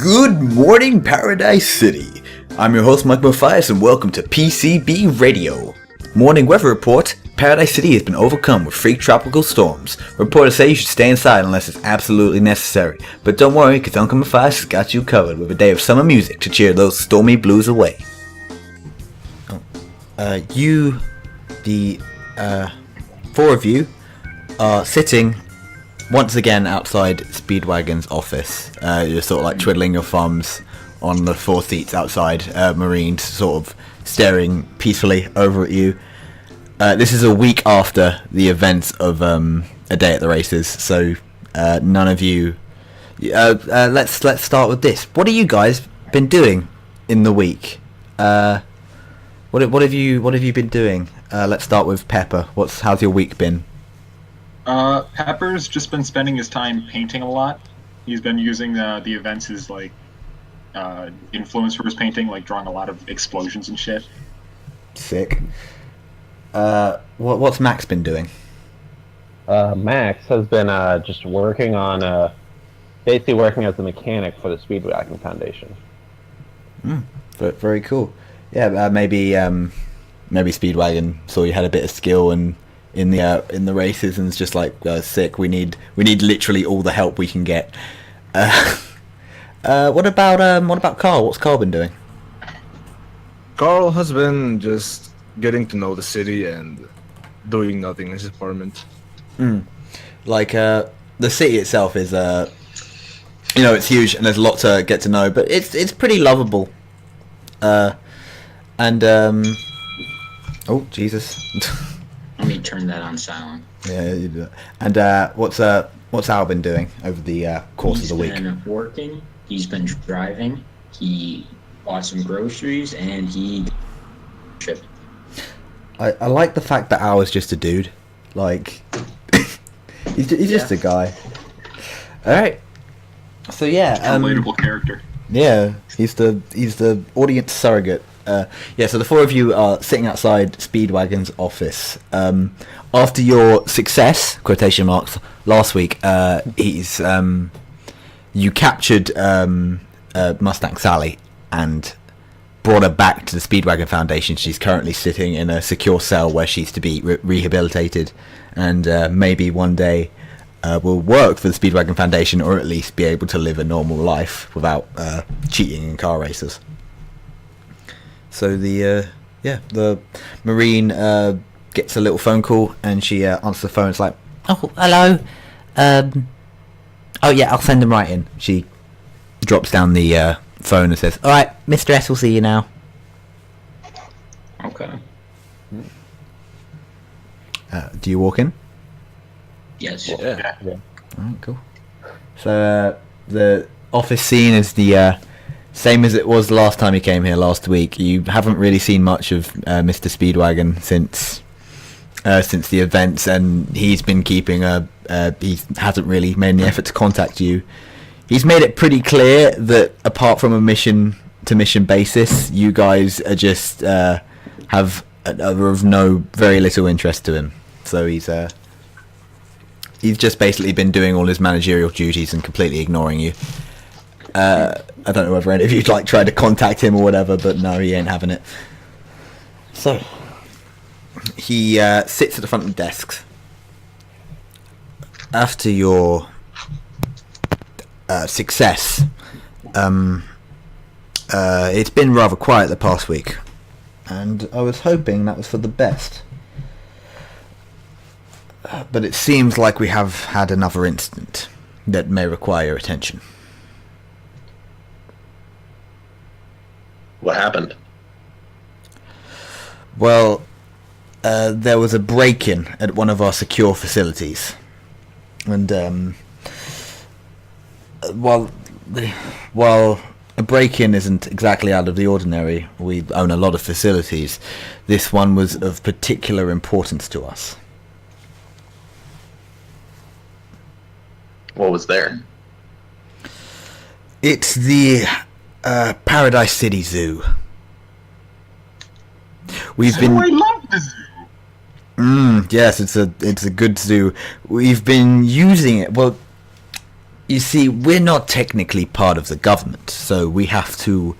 Good morning, Paradise City. I'm your host, Mike Mathias, and welcome to PCB Radio. Morning weather report. Paradise City has been overcome with 3 tropical storms. Reporters say you should stay inside unless it's absolutely necessary. But don't worry, because Uncle Mathias has got you covered with a day of summer music to cheer those stormy blues away. The 4 of you are sitting once again outside Speedwagon's office. You're sort of like twiddling your thumbs on the 4 seats outside. Marine's sort of staring peacefully over at you. This is a week after the events of a day at the races, so none of you. Let's start with this. What have you guys been doing in the week? What have you been doing? Let's start with Pepper. How's your week been? Pepper's just been spending his time painting a lot. He's been using the events as like influence for his painting, like drawing a lot of explosions and shit. Sick. What's Max been doing? Max has been just working on basically working as a mechanic for the Speedwagon Foundation. Very cool. Yeah, maybe Speedwagon saw you had a bit of skill and in the races and it's just like sick. We need literally all the help we can get. What about Carl? What's Carl been doing? Carl has been just getting to know the city and doing nothing in his apartment. Like the city itself is it's huge and there's a lot to get to know, but it's pretty lovable. Oh Jesus. Let me turn that on silent. Yeah, you do that. And what's Al been doing over the course of the week? He's been working. He's been driving. He bought some groceries, and he shipped. I like the fact that Al is just a dude. Like he's just a guy. All right. So yeah, Relatable character. Yeah, he's the audience surrogate. So the 4 of you are sitting outside Speedwagon's office. After your success, quotation marks, last week, you captured Mustang Sally and brought her back to the Speedwagon Foundation. She's currently sitting in a secure cell where she's to be rehabilitated, and maybe one day will work for the Speedwagon Foundation, or at least be able to live a normal life without cheating in car races. So the Marine gets a little phone call and she answers the phone. It's like, oh, hello. I'll send them right in. She drops down the phone and says, all right, Mr. S will see you now. Okay. Do you walk in? Yes. Yeah. All right, cool. So the office scene is the same as it was the last time you came here last week. You haven't really seen much of Mr. Speedwagon since the events, and he's been keeping he hasn't really made any effort to contact you. He's made it pretty clear that apart from a mission to mission basis, you guys are just are of very little interest to him. So he's just basically been doing all his managerial duties and completely ignoring you. I don't know whether any of you tried to contact him or whatever, but no, he ain't having it. So he sits at the front of the desks. After your success, it's been rather quiet the past week, and I was hoping that was for the best. But it seems like we have had another incident that may require your attention. What happened? Well, there was a break-in at one of our secure facilities, and while a break-in isn't exactly out of the ordinary, we own a lot of facilities. This one was of particular importance to us. What was there? It's the Paradise City Zoo. I love the zoo. Yes, it's a good zoo. We've been using it. Well, You see, we're not technically part of the government, so we have to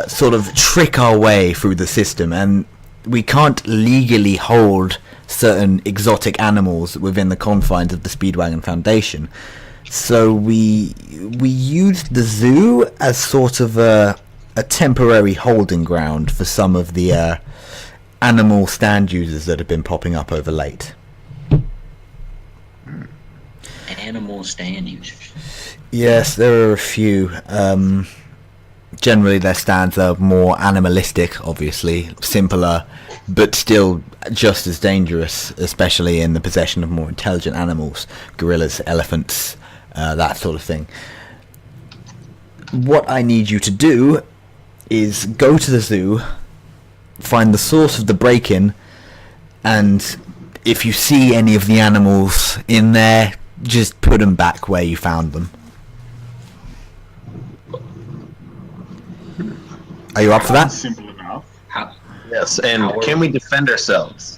sort of trick our way through the system, and we can't legally hold certain exotic animals within the confines of the Speedwagon Foundation. So we used the zoo as sort of a temporary holding ground for some of the animal stand users that have been popping up over late. Animal stand users. Yes, there are a few. Generally, their stands are more animalistic, obviously, simpler, but still just as dangerous, especially in the possession of more intelligent animals, gorillas, elephants, that sort of thing. What I need you to do is go to the zoo, find the source of the break-in, and if you see any of the animals in there, just put them back where you found them. Are you up for that? Simple enough. Yes, and can we defend ourselves?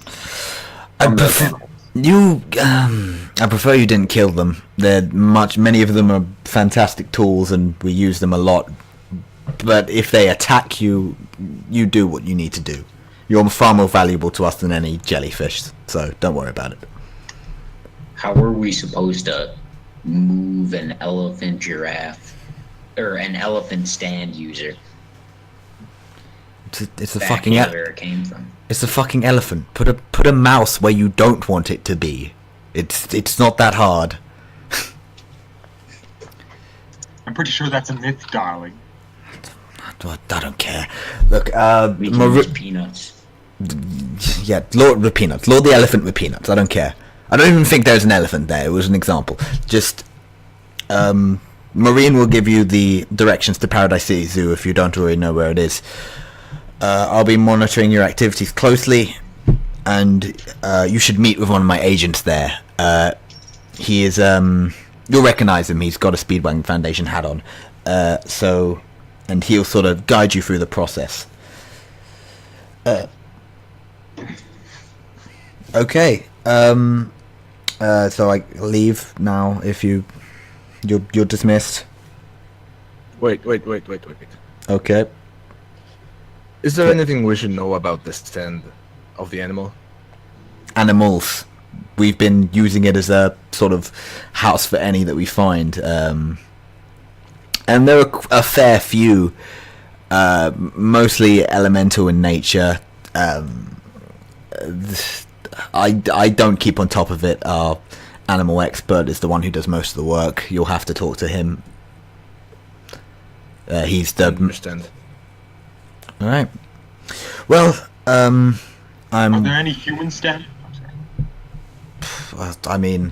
I prefer you didn't kill them. Many of them are fantastic tools, and we use them a lot. But if they attack you, you do what you need to do. You're far more valuable to us than any jellyfish, so don't worry about it. How are we supposed to move an elephant giraffe or an elephant stand user? It's a back fucking where it came from. It's a fucking elephant. Put a mouse where you don't want it to be. It's not that hard. I'm pretty sure that's a myth, darling. I don't care. Look, We can use peanuts. yeah, Lord with peanuts. Lord the elephant with peanuts. I don't care. I don't even think there's an elephant there. It was an example. Just, Maureen will give you the directions to Paradise City Zoo if you don't already know where it is. I'll be monitoring your activities closely, and you should meet with one of my agents there. He is, you'll recognize him. He's got a Speedwagon Foundation hat on. And he'll sort of guide you through the process. Okay. So I leave now. If you're dismissed. Wait. Okay. Is there anything we should know about the stand of the animal? Animals. We've been using it as a sort of house for any that we find. And there are a fair few, mostly elemental in nature. I don't keep on top of it. Our animal expert is the one who does most of the work. You'll have to talk to him. He's the... I understand. Alright. Well, Are there any human stand? I mean,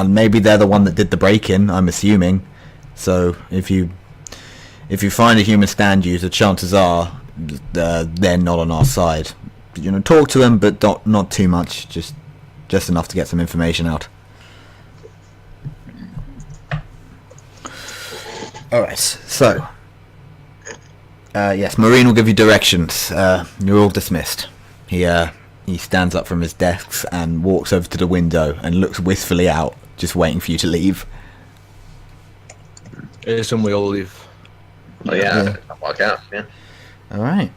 maybe they're the one that did the break-in, I'm assuming. So if you find a human stand user, chances are they're not on our side. You know, talk to them, but not too much. Just enough to get some information out. All right. So, yes, Maureen will give you directions. You're all dismissed. He stands up from his desk and walks over to the window and looks wistfully out, just waiting for you to leave. I assume we all leave. Oh yeah, I'll walk out. Yeah. All right.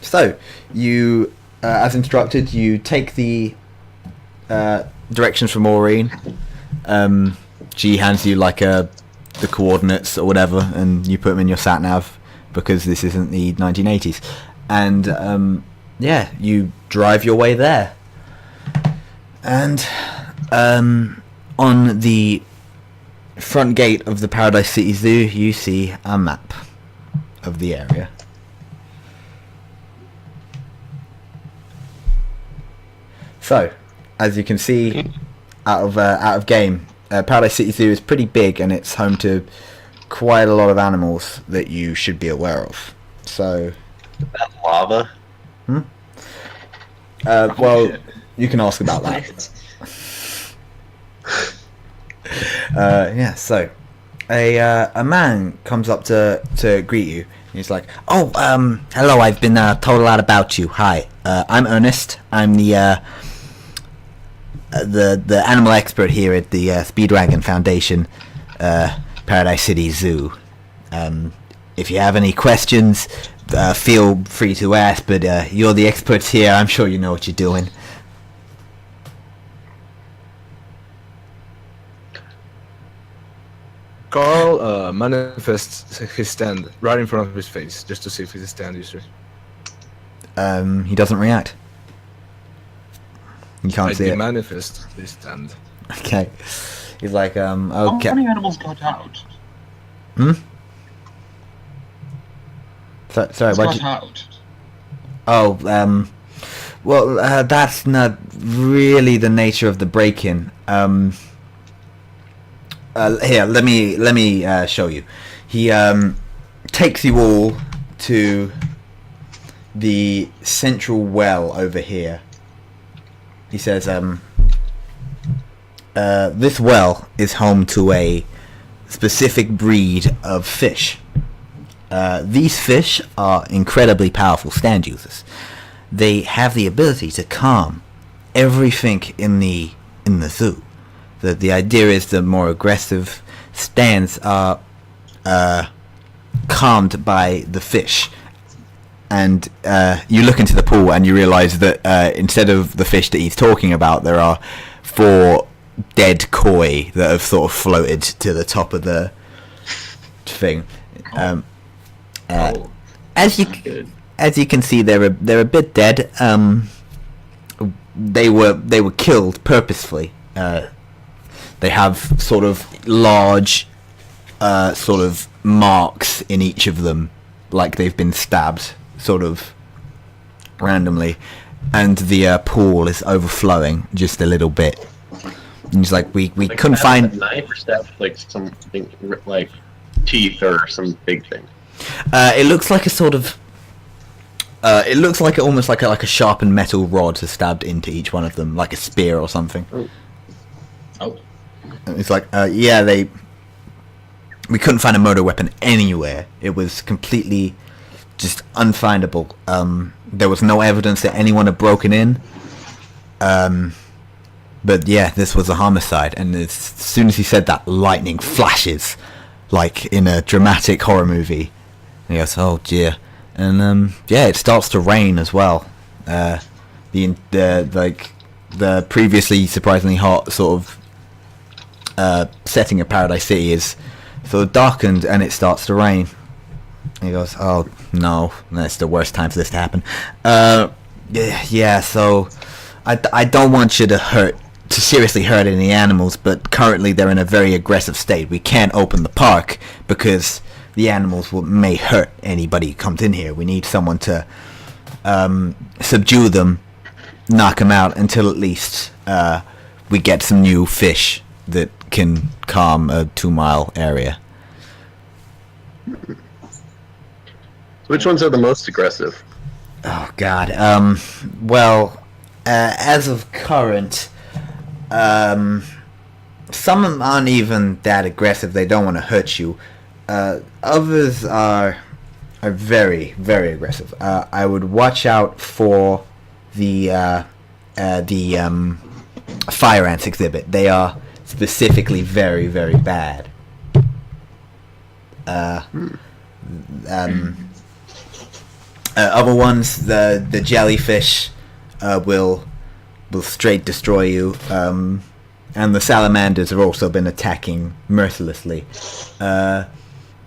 So you, as instructed, you take the directions from Maureen. She hands you like the coordinates or whatever, and you put them in your sat nav because this isn't the 1980s. And yeah, you drive your way there. And on the front gate of the Paradise City Zoo, you see a map of the area. So, as you can see, out of game, Paradise City Zoo is pretty big, and it's home to quite a lot of animals that you should be aware of. So, That lava. well, you can ask about that. Yeah, so a man comes up to greet you. He's like, "Oh, hello. I've been told a lot about you. Hi, I'm Ernest. I'm the the animal expert here at the Speedwagon Foundation, Paradise City Zoo. If you have any questions, feel free to ask. But you're the experts here. I'm sure you know what you're doing. Carl manifests his stand right in front of his face, just to see if he's a stand user. He doesn't react. You can't see it. Manifest his stand. Okay. He's like, How okay. many animals got out? Sorry, what? Got out. Oh, well, that's not really the nature of the break-in. Here, let me show you. He takes you all to the central well over here. He says, this well is home to a specific breed of fish. These fish are incredibly powerful stand users. They have the ability to calm everything in the zoo. The idea is the more aggressive stands are calmed by the fish. And you look into the pool and you realize that instead of the fish that he's talking about, there are 4 dead koi that have sort of floated to the top of the thing. As you can see, they're a bit dead. They were killed purposefully. They have sort of large sort of marks in each of them, like they've been stabbed sort of randomly, and the pool is overflowing just a little bit. And he's like, we couldn't find a knife or stab like something like teeth or some big thing. It looks like a sort of. It looks like almost like a sharpened metal rod has stabbed into each one of them, like a spear or something. Oh. And it's like, we couldn't find a murder weapon anywhere. It was completely just unfindable. There was no evidence that anyone had broken in. But yeah, this was a homicide. And as soon as he said that, lightning flashes, like in a dramatic horror movie. And he goes, "Oh dear." And yeah, it starts to rain as well. The previously surprisingly hot sort of setting of Paradise City is sort of darkened, and it starts to rain. And he goes, "Oh no, that's the worst time for this to happen." Yeah. So I don't want you to seriously hurt any animals, but currently they're in a very aggressive state. We can't open the park because the animals may hurt anybody who comes in here. We need someone to subdue them, knock them out until at least we get some new fish that can calm a 2-mile area. Which ones are the most aggressive? Oh God. Well, as of current, some aren't even that aggressive. They don't want to hurt you. Others are very, very aggressive. I would watch out for the fire ants exhibit. They are specifically very, very bad. Other ones, the jellyfish will straight destroy you. And the salamanders have also been attacking mercilessly.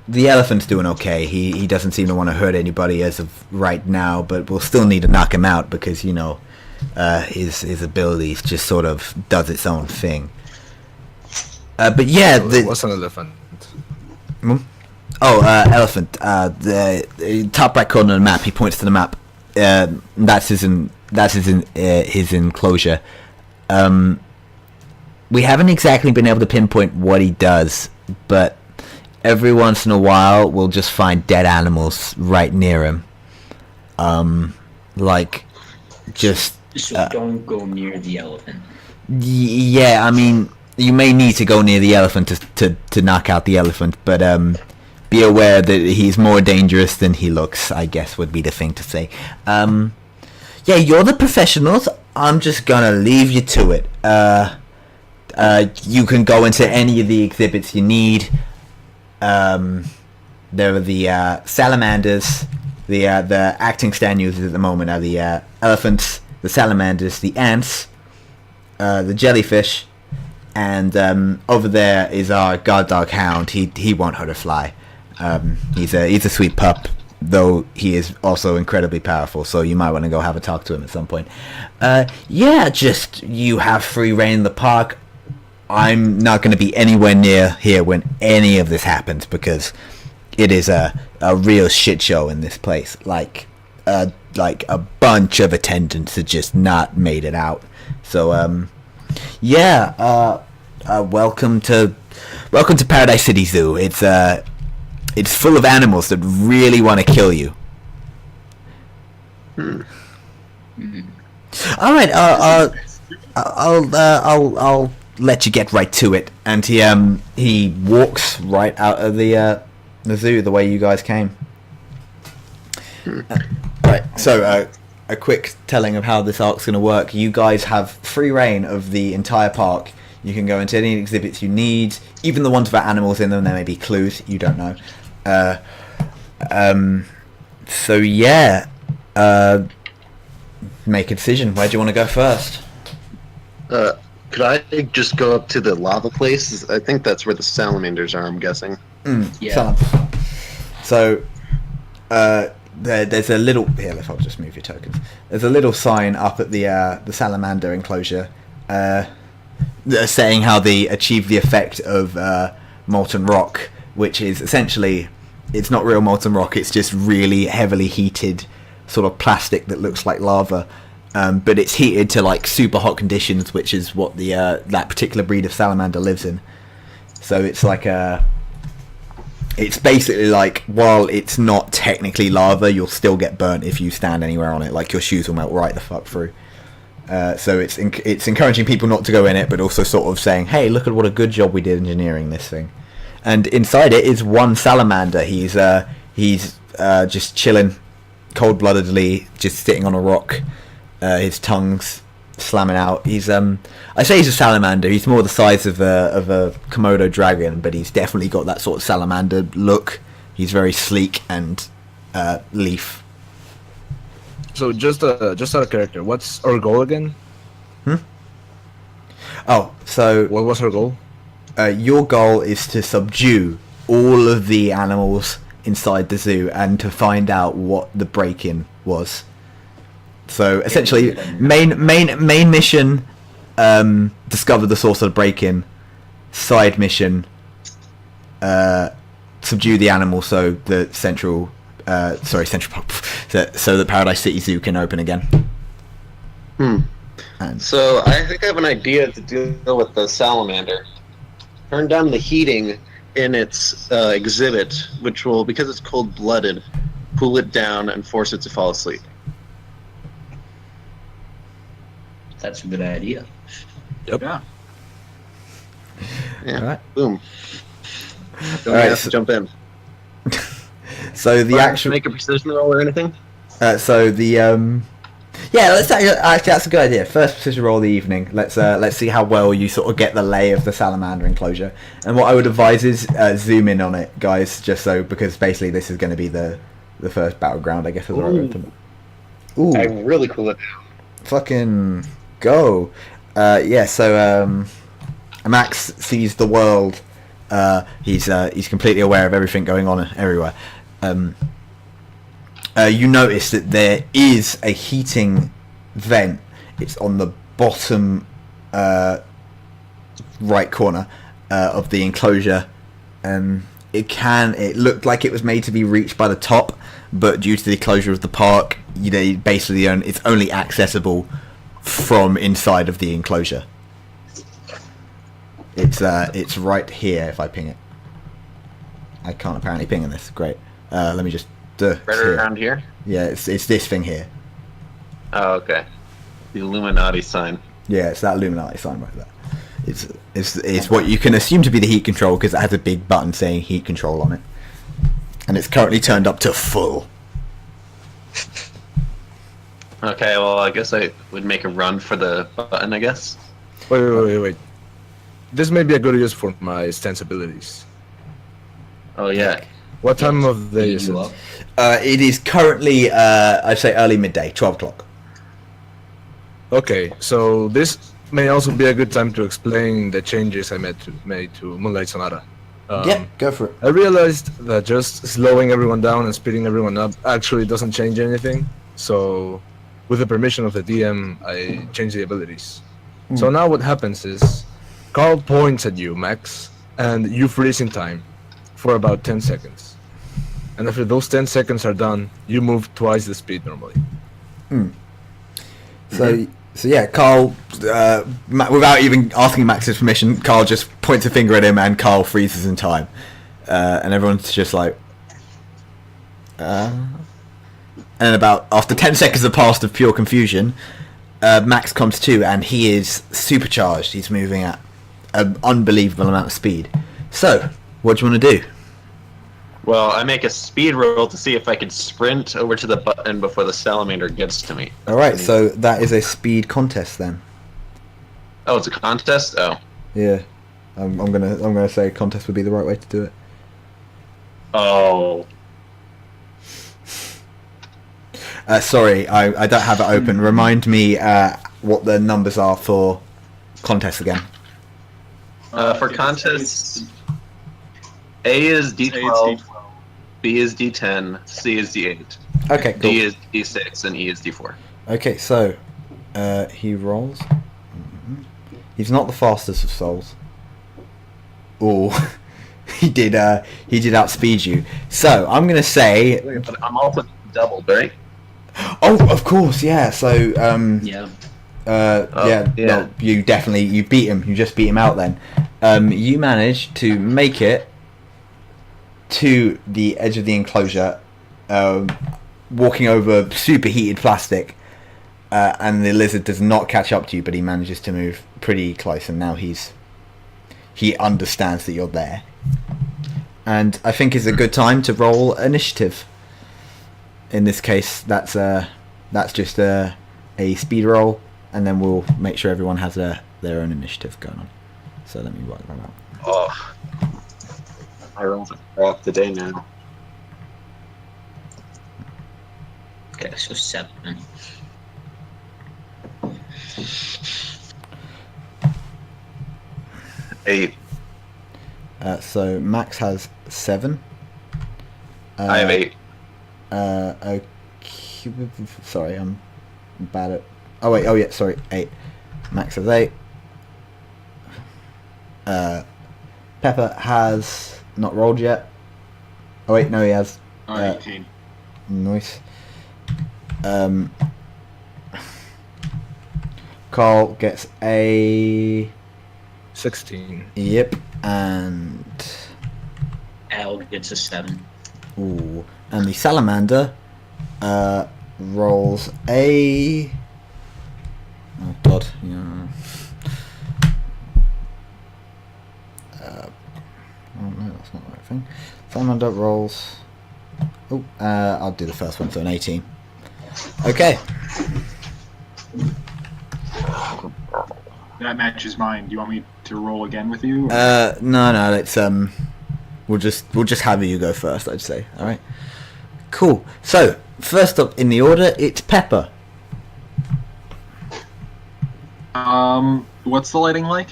The elephant's doing okay. He doesn't seem to want to hurt anybody as of right now, but we'll still need to knock him out because, you know, his abilities just sort of does its own thing. But yeah, What's an elephant? Elephant. The top right corner of the map. He points to the map. That's his enclosure. We haven't exactly been able to pinpoint what he does, but every once in a while we'll just find dead animals right near him. So don't go near the elephant. Yeah, I mean, you may need to go near the elephant to knock out the elephant, but be aware that he's more dangerous than he looks, I guess would be the thing to say. Yeah, you're the professionals. I'm just gonna leave you to it. You can go into any of the exhibits you need. There are the salamanders. The acting stand users at the moment are the elephants, the salamanders, the ants, the jellyfish, and over there is our guard dog hound. He won't hurt a fly. He's a sweet pup, though he is also incredibly powerful. So you might want to go have a talk to him at some point. Yeah, just you have free reign in the park. I'm not going to be anywhere near here when any of this happens because it is a real shit show in this place. Like a bunch of attendants had just not made it out. So welcome to Paradise City Zoo. It's full of animals that really want to kill you. All right, I'll let you get right to it. And he walks right out of the zoo the way you guys came. Right. So a quick telling of how this arc's going to work. You guys have free reign of the entire park. You can go into any exhibits you need, even the ones without animals in them. There may be clues you don't know. So yeah, make a decision. Where do you want to go first? Could I just go up to the lava place? I think that's where the salamanders are, I'm guessing. Yeah. So, there's a little... Here, I'll just move your tokens. There's a little sign up at the salamander enclosure saying how they achieve the effect of molten rock, which is essentially... It's not real molten rock, it's just really heavily heated sort of plastic that looks like lava. But it's heated to like super hot conditions, which is what the that particular breed of salamander lives in. So it's like it's basically like, while it's not technically lava, you'll still get burnt if you stand anywhere on it. Like your shoes will melt right the fuck through. So it's encouraging people not to go in it, but also sort of saying, hey, look at what a good job we did engineering this thing. And inside it is one salamander. He's just chilling, cold-bloodedly, just sitting on a rock. His tongue's slamming out. I say he's a salamander. He's more the size of a Komodo dragon, but he's definitely got that sort of salamander look. He's very sleek and leaf. So just out of character, what's our goal again? Oh, so What was our goal? your goal is to subdue all of the animals inside the zoo and to find out what the break-in was. So essentially, main mission, discover the source of the break-in. Side mission, subdue the animal so the so the Paradise City Zoo can open again. And So I think I have an idea to deal with the salamander. Turn down the heating in its exhibit, which will, because it's cold-blooded, cool it down and force it to fall asleep. That's a good idea. Yeah. Yeah. Alright. Boom. Don't Alright, have to jump in. so the actual Make a precision roll or anything? let's actually that's a good idea. First precision roll of the evening. Let's see how well you sort of get the lay of the salamander enclosure. And what I would advise is zoom in on it, guys, just so, because basically this is going to be the first battleground, I guess. Ooh, I really cool it down. fucking go. So Max sees the world. He's completely aware of everything going on everywhere. You notice that there is a heating vent. It's on the bottom right corner of the enclosure. It looked like it was made to be reached by the top, but due to the closure of the park, basically it's only accessible from inside of the enclosure. It's right here if I ping it. I can't apparently ping in this. Great. Let me just... Right around here? Yeah, it's this thing here. Oh, okay. The Illuminati sign. Yeah, it's that Illuminati sign right there. It's what you can assume to be the heat control, because it has a big button saying heat control on it. And it's currently turned up to full. Okay, well, I guess I would make a run for the button, I guess. Wait. This may be a good use for my stance abilities. Oh, yeah. What time of day is You it? up? It is currently, I'd say early midday, 12 o'clock. Okay, so this may also be a good time to explain the changes I made to Moonlight Sonata. Yeah, go for it. I realized that just slowing everyone down and speeding everyone up actually doesn't change anything. So, with the permission of the DM, I changed the abilities. So now what happens is, Carl points at you, Max, and you freeze in time for about 10 seconds. And after those 10 seconds are done, you move twice the speed normally. So yeah, Carl, without even asking Max's permission, Carl just points a finger at him, and Carl freezes in time, and everyone's just like, And about after 10 seconds have passed of pure confusion, Max comes to, and he is supercharged. He's moving at an unbelievable amount of speed. So, what do you want to do? Well, I make a speed roll to see if I can sprint over to the button before the salamander gets to me. All right, so that is a speed contest then. Oh, it's a contest? Oh. Yeah, I'm gonna say contest would be the right way to do it. Oh. Sorry, I don't have it open. Remind me what the numbers are for contest again. For contests, A is D12, B is D10, C is D8, Okay, cool. D is D6, and E is D4. Okay, so he rolls. He's not the fastest of souls. Oh, he did outspeed you. So I'm gonna say. But I'm also doubled, right? Oh, of course, yeah. So Yeah. yeah. No, you beat him. You just beat him out then. You managed to make it to the edge of the enclosure, walking over superheated plastic, and the lizard does not catch up to you, but he manages to move pretty close, and now he understands that you're there. And I think it's a good time to roll initiative. In this case, that's just a speed roll, and then we'll make sure everyone has their own initiative going on. So let me write that out. Oh. I rolled a crap today now. Okay, so 7. Eight. So Max has 7. I have 8. Okay, sorry, I'm bad at. Oh wait, oh yeah, sorry, 8. Max has 8. Pepper has not rolled yet. Oh wait, no, he has. 18. Nice. Carl gets a 16. Yep, and Al gets a 7. ooh, and the salamander rolls a. Oh god, yeah. Oh no, that's not the right thing. Salamander rolls. Oh, I'll do the first one, so an 18. Okay. That matches mine. Do you want me to roll again with you? No, it's we'll just have you go first, I'd say. All right. Cool. So first up in the order, it's Pepper. What's the lighting like?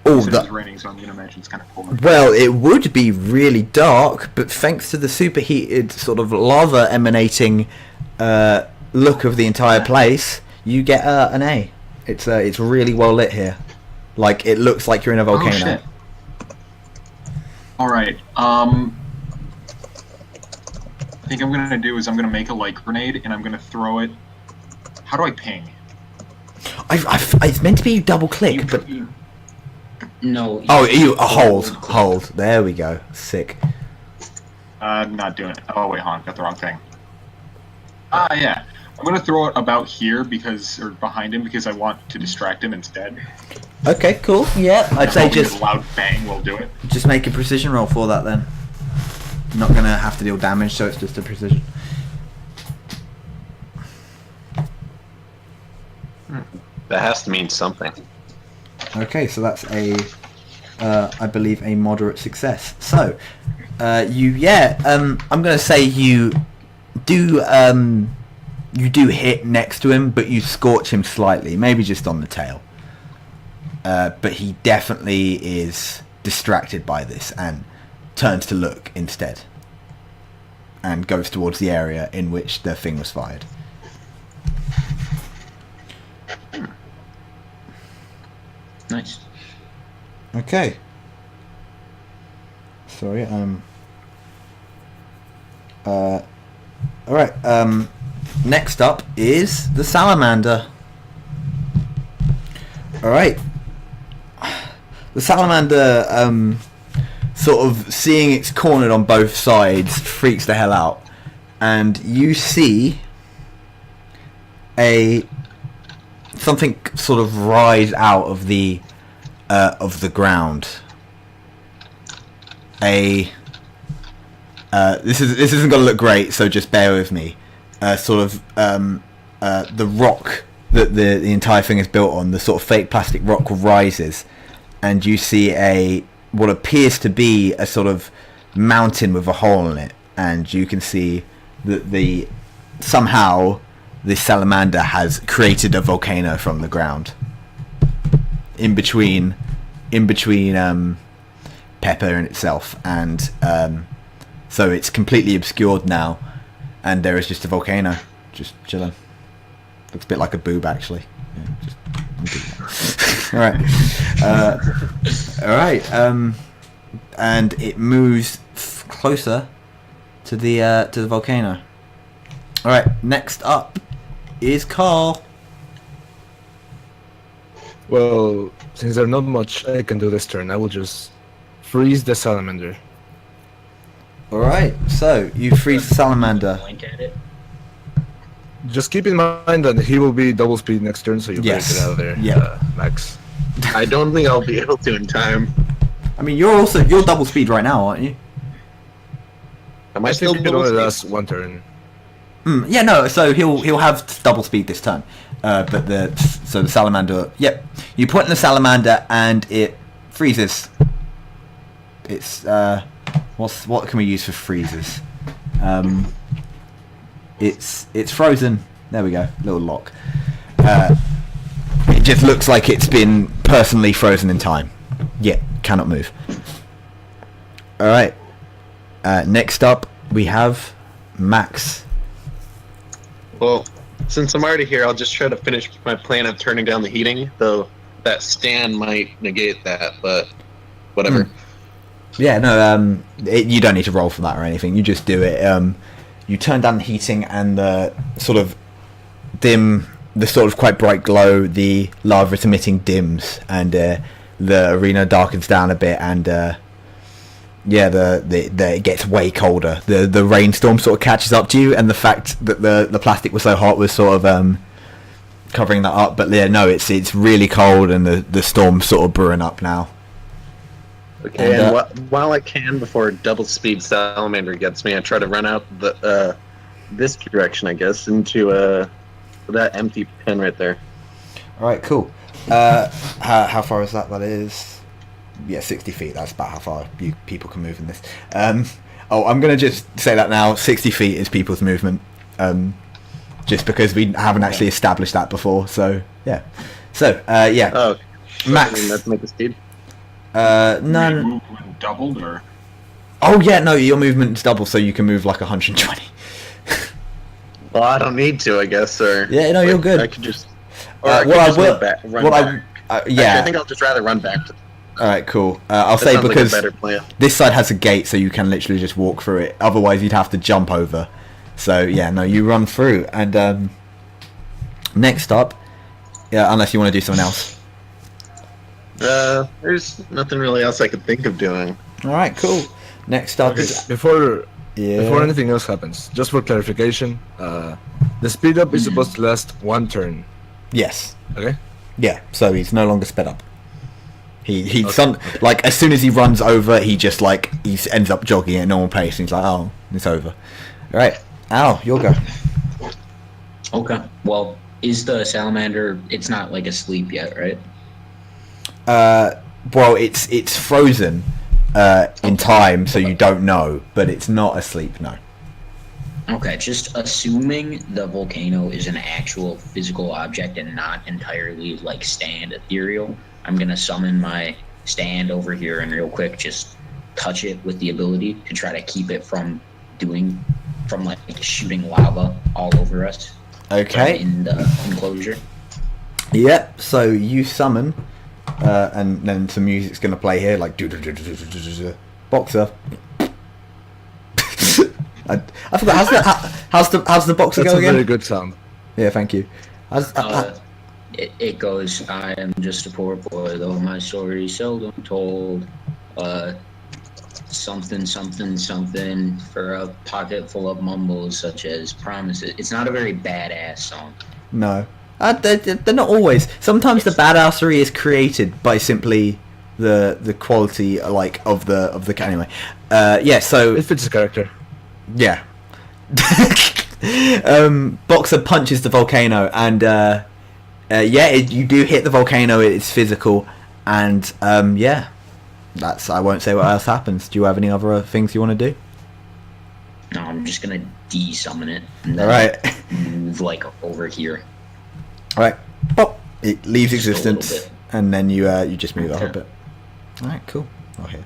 Oh, It's raining, so I'm gonna imagine it's kind of cold. well, it would be really dark, but thanks to the superheated sort of lava emanating look of the entire place, you get an A. It's really well lit here. Like, it looks like you're in a volcano. Oh, shit. Alright, I think I'm gonna do is I'm gonna make a light grenade and I'm gonna throw it. How do I ping? It's meant to be double click, but No. oh, hold. There we go. Sick. I'm not doing it. Oh wait, hold on, got the wrong thing. Yeah. I'm gonna throw it about here or behind him because I want to distract him instead. Okay, cool. Yeah, I'd say Hoping just a loud bang will do it. just make a precision roll for that then. Not gonna have to deal damage, so it's just a precision. That has to mean something. Okay, so that's I believe a moderate success. So, I'm gonna say you do hit next to him, but you scorch him slightly, maybe just on the tail. But he definitely is distracted by this and turns to look instead, and goes towards the area in which the thing was fired. Nice. Okay. Sorry. All right. Next up is the salamander. All right. The salamander, sort of seeing it's cornered on both sides, freaks the hell out, and you see something sort of rise out of the ground. This isn't going to look great, so just bear with me. The rock that the entire thing is built on, the sort of fake plastic rock, rises, and you see what appears to be a sort of mountain with a hole in it, and you can see that somehow this salamander has created a volcano from the ground in between Pepper and itself, and so it's completely obscured now, and there is just a volcano just chilling. Looks a bit like a boob, actually. Yeah, all right. And it moves closer to the volcano. All right. Next up is Carl. Well, since there's not much I can do this turn, I will just freeze the salamander. All right. So you freeze the salamander. Blink at it. Just keep in mind that he will be double speed next turn, so you better Yes. get out of there, Yeah. Max. I don't think I'll be able to in time. I mean, you're double speed right now, aren't you? Am I I still think it double only speed? lasts one turn. Yeah, no. So he'll have double speed this turn, but the salamander. Yep, you point in the salamander and it freezes. It's what can we use for freezes? It's frozen. There we go. Little lock. It just looks like it's been personally frozen in time. Yeah, cannot move. All right. Next up, we have Max. Well, since I'm already here, I'll just try to finish my plan of turning down the heating, though that stand might negate that, but whatever. Yeah, no. You don't need to roll for that or anything. You just do it. You turn down the heating, and the sort of quite bright glow, the lava it's emitting dims, and the arena darkens down a bit, and it gets way colder. The rainstorm sort of catches up to you, and the fact that the plastic was so hot was sort of covering that up. But yeah, no, it's really cold, and the storm's sort of brewing up now. Okay, and while I can, before double speed salamander gets me, I try to run out this direction, I guess, into that empty pen right there. All right, cool. How far is that? That is 60 feet. That's about how far people can move in this. I'm gonna just say that now. 60 feet is people's movement. Just because we haven't actually established that before. So yeah. So yeah. Oh, Max. let's make the speed. No. Movement doubled, or Oh yeah, no. Your movement's double, so you can move like 120. Well, I don't need to, I guess, or Yeah, no, you're good. I could just, or I could just run back. yeah. Actually, I think I'll just rather run back. All right, cool. I'll That say sounds because like a better plan. this side has a gate, so you can literally just walk through it. Otherwise, you'd have to jump over. So yeah, no, you run through, and next up, unless you want to do something else. There's nothing really else I could think of doing. All right, cool. Next up is Before yeah. anything else happens, just for clarification, the speed up is supposed to last one turn. Yes. Okay. Yeah. So he's no longer sped up. Like as soon as he runs over, he just he ends up jogging at normal pace. And he's like, oh, it's over. All right, Al, your go. Okay. Well, Is the salamander? It's not like asleep yet, right? Well, it's frozen in time, so you don't know, but it's not asleep. No. Okay, just assuming the volcano is an actual physical object and not entirely like stand ethereal, I'm gonna summon my stand over here and real quick just touch it with the ability to try to keep it from like shooting lava all over us. Okay. In the enclosure. Yep. So you summon, and then some music's gonna play here, like boxer. I forgot. How's the boxer That's go a again? very good sound. Yeah, thank you. It goes, I am just a poor boy, though my story is seldom told. Something, something, something for a pocket full of mumbles such as promises. It's not a very badass song. No, they're not always. Sometimes the badassery is created by simply the quality like of the anyway. Yeah. So It fits the character. yeah. Boxer punches the volcano, and you do hit the volcano. It's physical, and yeah, that's. I won't say what else happens. Do you have any other things you want to do? No, I'm just gonna de-summon it and then All right. move like over here. All right. Pop. It leaves Just a little existence, bit. and then you just move it up a bit. All right. Cool. Oh here.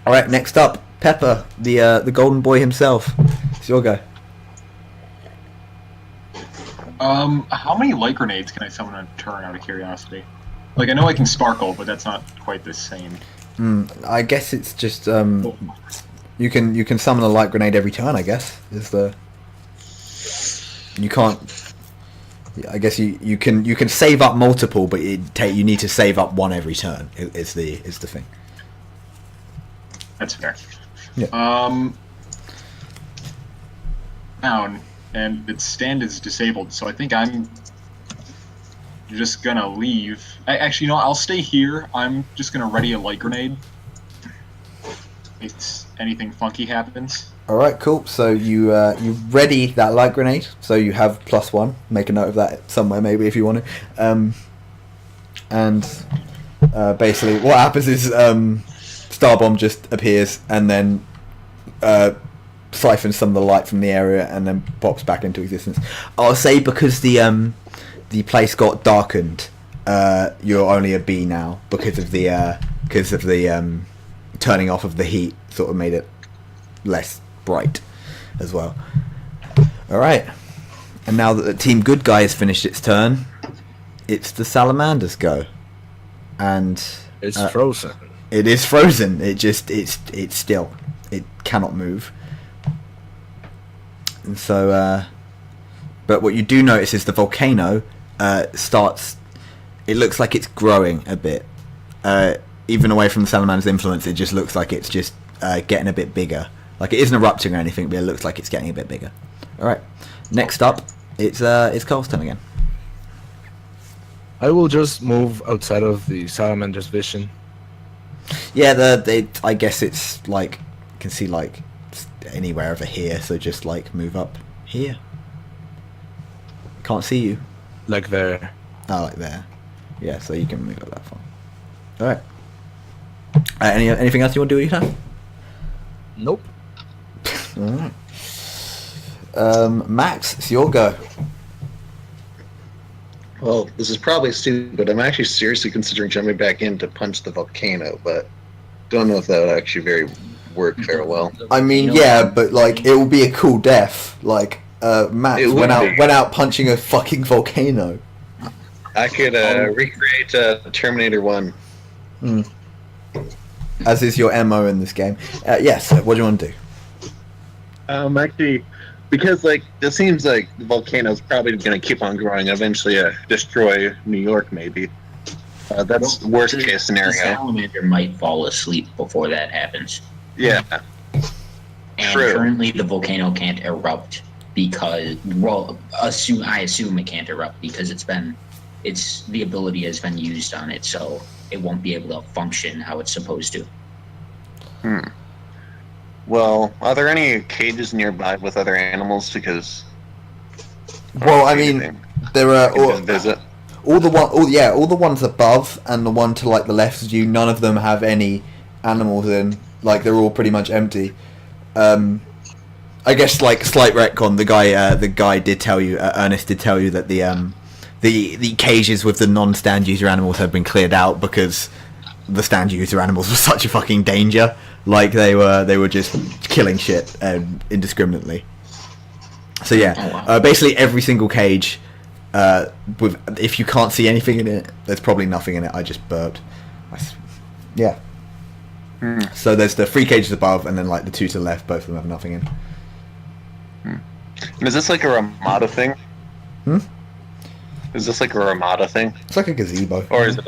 All right. Next up, Pepper, the golden boy himself. It's your go. How many light grenades can I summon on a turn, out of curiosity? Like, I know I can sparkle, but that's not quite the same. I guess it's just you can summon a light grenade every turn. I guess you can't. I guess you can save up multiple, but you need to save up one every turn. Is the thing. That's fair. Yeah. Down, and its stand is disabled, so I think I'm just gonna leave. Actually, I'll stay here. I'm just gonna ready a light grenade. In case anything funky happens. All right, cool. So you ready that light grenade. So you have +1. Make a note of that somewhere, maybe if you want to. And basically, what happens is Starbomb just appears and then siphons some of the light from the area and then pops back into existence. I'll say because the place got darkened, you're only a B now because of the turning off of the heat sort of made it less bright as well. All right, and now that the Team Good Guy has finished its turn, it's the Salamander's go, and It's frozen. it is frozen. It's still. It cannot move. And so, but what you do notice is the volcano starts. It looks like it's growing a bit. Even away from the Salamander's influence, it just looks like it's just getting a bit bigger. Like it isn't erupting or anything, but it looks like it's getting a bit bigger. All right. Next up, it's Carl's turn again. I will just move outside of the Salamander's vision. Yeah, I guess it's like you can see like anywhere over here, so just like move up here. Can't see you. Like there. Oh, like there. Yeah, so you can move up that far. All right. Anything else you want to do with your time? Nope. All right. Max, it's your go. Well, this is probably stupid. I'm actually seriously considering jumping back in to punch the volcano, but don't know if that would actually work very well. I mean, yeah, but like it will be a cool death. Like Max It would be. went out punching a fucking volcano. I could recreate Terminator 1. As is your MO in this game. Yes. What do you want to do? Actually, because like it seems like the volcano's probably going to keep on growing, eventually destroy New York, maybe. That's the worst case The scenario. salamander might fall asleep before that happens. Yeah. And True. currently the volcano can't erupt because, well, I assume it can't erupt because the ability has been used on it, so it won't be able to function how it's supposed to. Well, are there any cages nearby with other animals? Because Well, I mean, There are Just visit. all the ones above and the one to like the left of you. None of them have any animals in. Like they're all pretty much empty. I guess like slight retcon. The guy did tell you. Ernest did tell you that the cages with the non-stand user animals have been cleared out because the stand user animals were such a fucking danger. Like they were just killing shit indiscriminately. So yeah, basically every single cage. If you can't see anything in it, there's probably nothing in it. I just burped. Yeah. So there's the 3 cages above, and then like the 2 to the left. Both of them have nothing in. Is this like a Ramada thing? Is this like a Ramada thing? It's like a gazebo. Or is it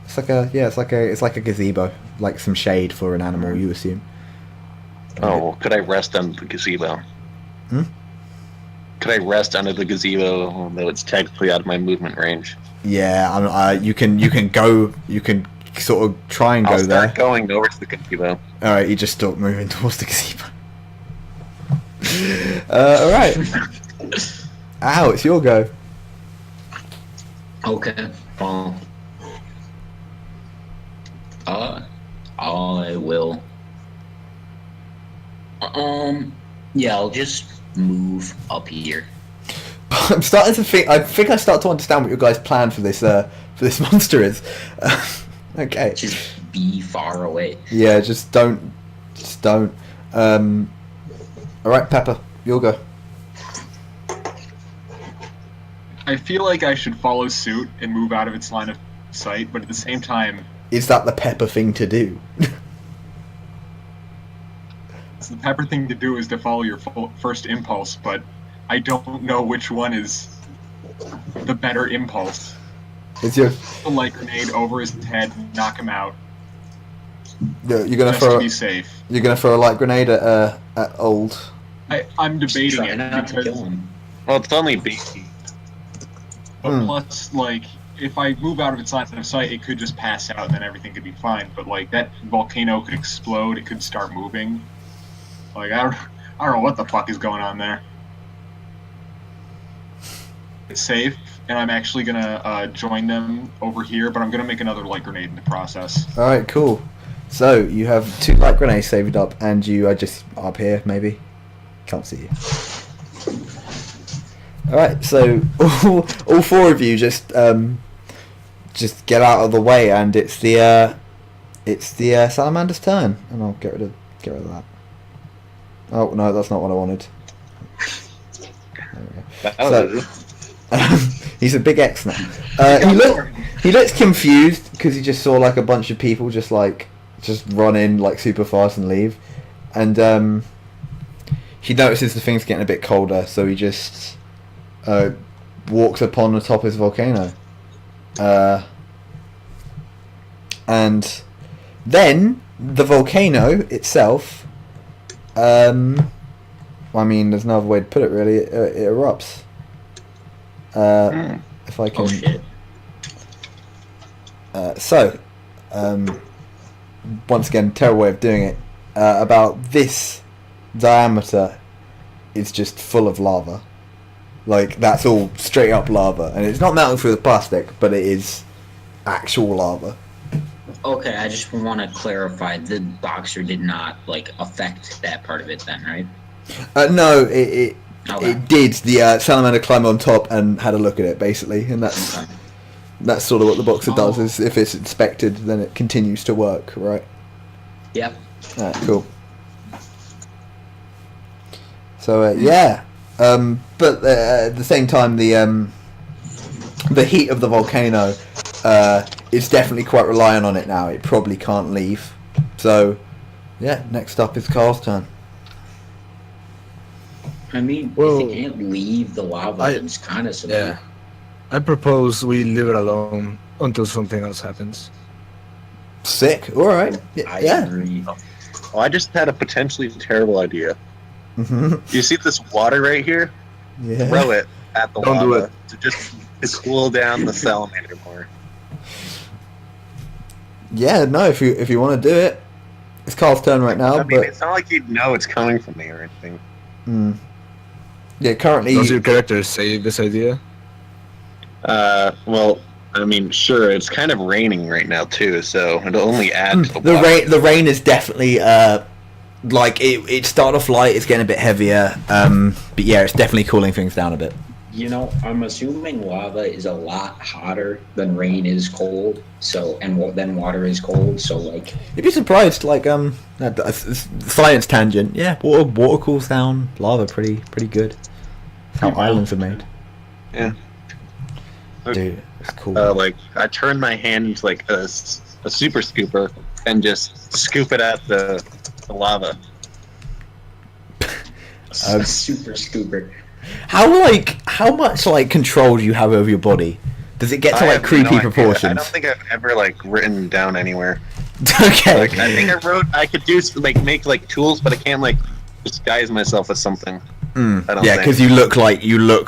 It's like a gazebo, like some shade for an animal. You assume. Oh, could I rest on the gazebo? Could I rest under the gazebo, though it's technically out of my movement range? Yeah, you can go. You can sort of try and go there. I'll start going over to the gazebo. All right, you just start moving towards the gazebo. All right. Ow, it's your go. Okay. Well, I will. Yeah, I'll just move up here. I'm starting to think. I think I start to understand what your guys' plan for this monster is. Okay. Just be far away. Yeah, just don't. All right, Pepper, you'll go. I feel like I should follow suit and move out of its line of sight, but at the same time, Is that the Pepper thing to do? the Pepper thing to do is to follow your first impulse, but I don't know which one is the better impulse. Is your A light grenade over his head, knock him out, you're gonna just throw to be safe. you're gonna throw a light grenade at old? I'm debating Try it not to kill because, him. Well, it's only B. but plus, like, if I move out of its line of sight, it could just pass out, and then everything could be fine. But like that volcano could explode, it could start moving. Like I don't know what the fuck is going on there. It's safe, and I'm actually gonna join them over here, but I'm gonna make another light grenade in the process. All right, cool. So you have 2 light grenades saved up, and you are just up here, maybe. Can't see you. All right, so all 4 of you just get out of the way, and it's the salamander's turn, and I'll get rid of that. Oh no, that's not what I wanted. There we go. He's a big X now. He looks confused because he just saw like a bunch of people just run in like super fast and leave, and he notices the thing's getting a bit colder, so he just walks upon the top of his volcano, and then the volcano itself. I mean, there's no other way to put it really. It erupts. If I can. Oh shit. Once again, terrible way of doing it. About this diameter, it's just full of lava. Like that's all straight up lava, and it's not melting through the plastic, but it is actual lava. Okay, I just want to clarify. The boxer did not like affect that part of it, then, right? No, it Okay. it did. The salamander climbed on top and had a look at it, basically, and that's Okay. that's sort of what the boxer does. Is if it's inspected, then it continues to work, right? Yep. Alright, cool. So yeah, but at the same time, the heat of the volcano is definitely quite reliant on it now. It probably can't leave. So yeah, next up is Carl's turn. I mean, Well, if it can't leave the lava, then it's kind of Yeah. I propose we leave it alone until something else happens. Sick. All right. I Yeah. agree. Oh, I just had a potentially terrible idea. Mhm. You see this water right here? Yeah. Throw it at the Don't do lava it. to cool down the salamander more. Yeah. No. If you want to do it, it's Carl's turn right now. I mean, but it's not like you'd know it's coming from me or anything. Yeah, currently. Does your character say this idea? Well, I mean, sure, it's kind of raining right now too, so it'll only add to the The water. rain. The rain is definitely like it started off light. It's getting a bit heavier. But yeah, it's definitely cooling things down a bit. You know, I'm assuming lava is a lot hotter than rain is cold. So, and then water is cold. So, like, You'd be surprised. Like science tangent. Yeah, water cools down lava pretty good. That's how islands are made. Yeah. Dude, it's cool. Like, I turn my hand into like a super scooper and just scoop it at the lava. a super scooper. How much like control do you have over your body? Does it get to I like have creepy no idea. proportions? I don't think I've ever like written down anywhere. Okay. Like, I think I wrote I could do like make like tools, but I can't like disguise myself as something. I don't Yeah, think. because you look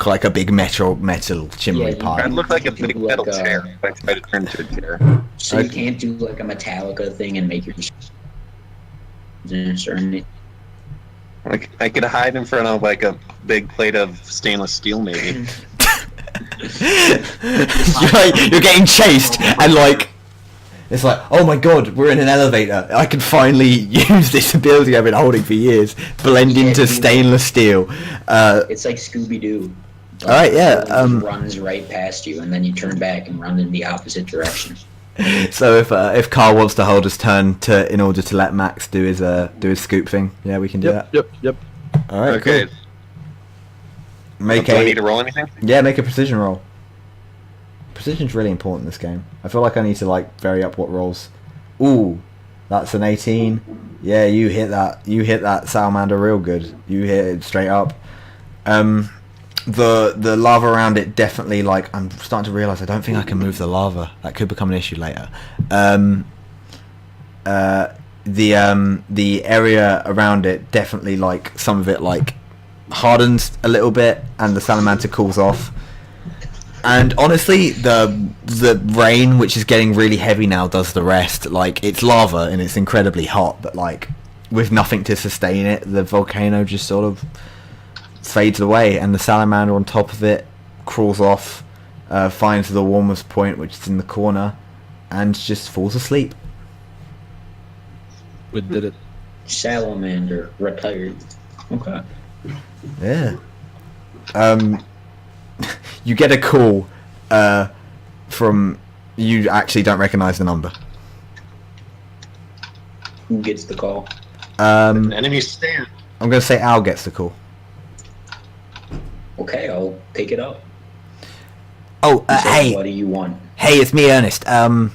like a big metal chimney Yeah, you- pie. I look like a big metal Like, chair if I try to turn into a chair. So you can't do like a Metallica thing and make your or anything. Like I could hide in front of like a big plate of stainless steel, maybe. You're getting chased, and like it's like, oh my god, we're in an elevator. I can finally use this ability I've been holding for years. Blend Yeah, into dude. stainless steel. It's like Scooby Doo. All right, yeah. Runs right past you, and then you turn back and run in the opposite direction. So if Carl wants to hold his turn in order to let Max do his scoop thing, yeah, we can do that. Yep. All right, Okay. cool. Make Do I need to roll anything? make a precision roll. Precision's really important in this game. I feel like I need to like vary up what rolls. Ooh, that's an 18. Yeah, you hit that. You hit that salamander real good. You hit it straight up. The lava around it definitely, like, I'm starting to realise I don't think I can move the lava. That could become an issue later. The area around it definitely, like, some of it like hardens a little bit, and the salamander cools off. And honestly, the rain, which is getting really heavy now, does the rest. Like, it's lava and it's incredibly hot, but like with nothing to sustain it, the volcano just sort of fades away, and the salamander on top of it crawls off, finds the warmest point, which is in the corner, and just falls asleep. We did it. Salamander retired. Okay. Yeah. You get a call from... You actually don't recognise the number. Who gets the call? An enemy stand. I'm going to say Al gets the call. Okay, I'll pick it up. Oh, So hey. what do you want? Hey, it's me, Ernest.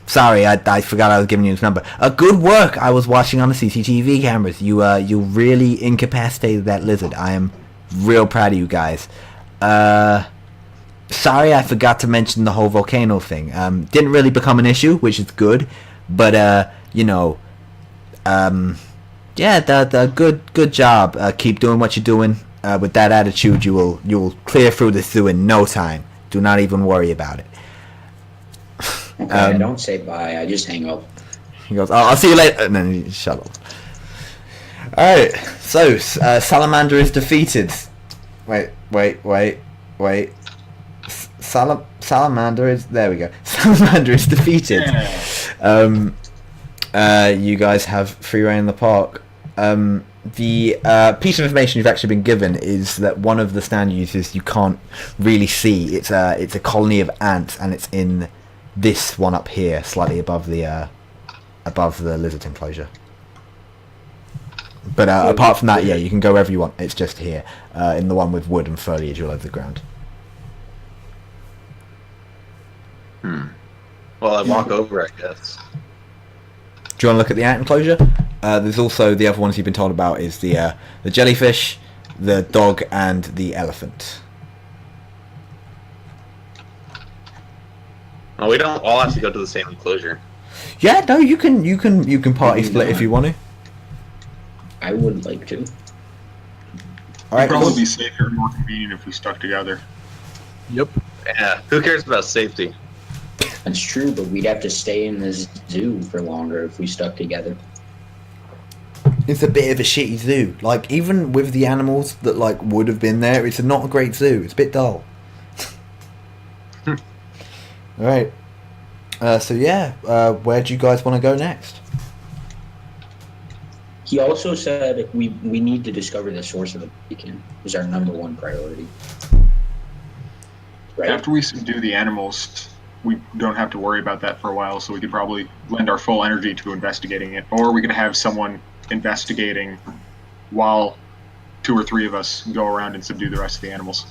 Sorry, I forgot I was giving you this number. Good work. I was watching on the CCTV cameras. You really incapacitated that lizard. I am real proud of you guys. Sorry, I forgot to mention the whole volcano thing. Didn't really become an issue, which is good. But, yeah, good job. Keep doing what you're doing. With that attitude, you will clear through the zoo in no time. Do not even worry about it. Okay, I don't say bye. I just hang up. He goes, I'll see you later. And then he shut up. Alright, so Salamander is defeated. Wait. Salamander is... There we go. Salamander is defeated. You guys have free reign in the park. The piece of information you've actually been given is that one of the stand users you can't really see. It's a colony of ants, and it's in this one up here, slightly above the lizard enclosure. But apart from that, yeah, you can go wherever you want. It's just here, in the one with wood and foliage all over the ground. Well, I walk over, I guess. Do you want to look at the ant enclosure? There's also the other ones you've been told about is the jellyfish, the dog, and the elephant. Oh, we don't all have to go to the same enclosure. Yeah, no, you can party split if you want to. I would like to. All right, It'd probably cool. be safer and more convenient if we stuck together. Yep. Yeah, who cares about safety? That's true, but we'd have to stay in this zoo for longer if we stuck together. it's a bit of a shitty zoo. Like, even with the animals that like would have been there, it's not a great zoo. It's a bit dull. All right. So yeah, where do you guys want to go next? He also said we need to discover the source of the beacon is our number one priority. Right? After we subdue the animals, we don't have to worry about that for a while, so we could probably lend our full energy to investigating it. Or we could have someone investigating while 2 or 3 of us go around and subdue the rest of the animals.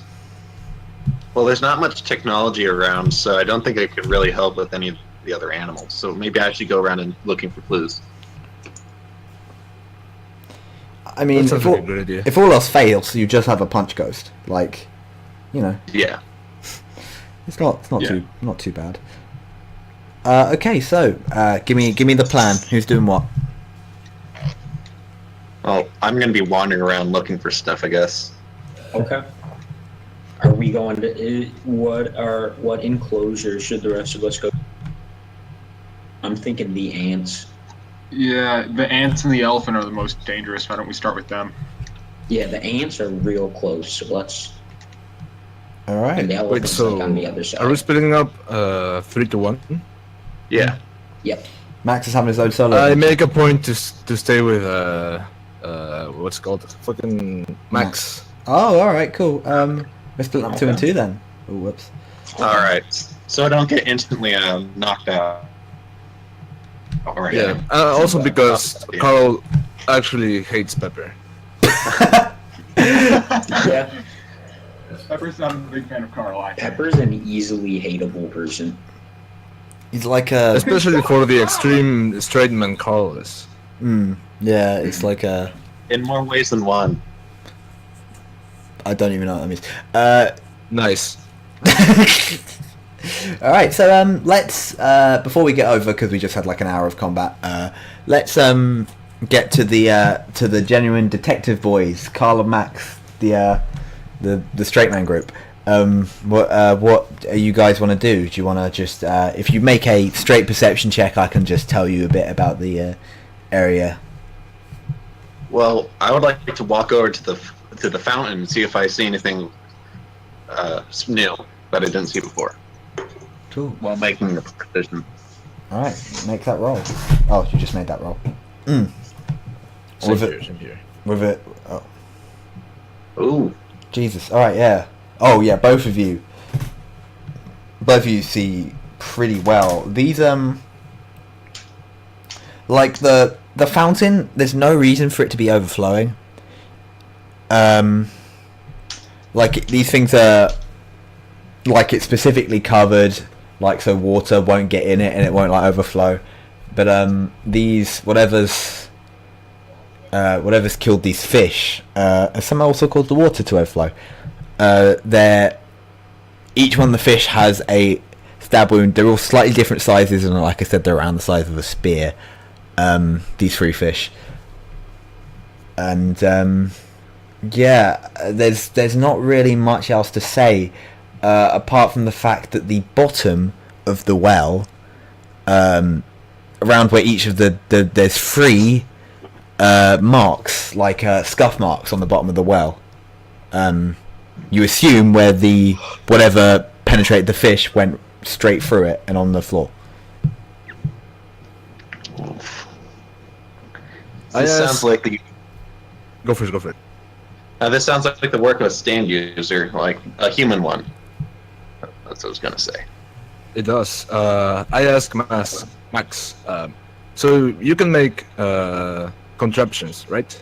Well, there's not much technology around, so I don't think I could really help with any of the other animals. So maybe I should go around and looking for clues. I mean, That sounds like a good idea. if all else fails, you just have a punch ghost. Like, you know, Yeah. it's not Yeah. too bad. Okay, so give me the plan. Who's doing what? Well, I'm going to be wandering around looking for stuff, I guess. Okay. Are we going to what enclosure should the rest of us go? I'm thinking the ants. Yeah, the ants and the elephant are the most dangerous. Why don't we start with them? Yeah, the ants are real close, so let's. All And right. the Wait, elephant's so like on the other side. are we splitting up 3-1? Yeah. Yep. Max is having his own solo. I make a point to stay with what's it called fucking Max. Oh, all right, cool. We're splitting up 2 and 2 then. Oh, whoops. All right. So I don't get instantly knocked out. All right. Yeah. Also because Carl actually hates Pepper. Yeah. Pepper's not a big fan of Carl. Pepper's an easily hateable person. He's like a. Especially for the extreme straight man Carl is. Yeah, it's like a. In more ways than one. I don't even know what that means. Nice. All right, so let's before we get over, because we just had like an hour of combat. Let's get to the genuine detective boys, Carl and Max, the straight man group. What are you guys want to do? Do you want to just if you make a straight perception check, I can just tell you a bit about the area. Well, I would like to walk over to the fountain and see if I see anything new that I didn't see before Cool. while making the precision. All right, make that roll. Oh, you just made that roll. Same With here, it, same here. with it. Oh, Ooh. Jesus. All right, yeah. Oh, yeah. Both of you see pretty well. These like the fountain. There's no reason for it to be overflowing. Like these things are like it's specifically covered, like so water won't get in it and it won't like overflow. But these whatever's killed these fish, some are also called the water to overflow. Each one of the fish has a stab wound. They're all slightly different sizes, and like I said, they're around the size of a spear. These 3 fish, and yeah, there's not really much else to say apart from the fact that the bottom of the well, around where each of there's 3 marks, like scuff marks on the bottom of the well. You assume where the whatever penetrated the fish went straight through it and on the floor. This sounds like the Go for it. this sounds like the work of a stand user, like a human one. That's what I was gonna say. It does. I ask Max. So you can make contraptions, right?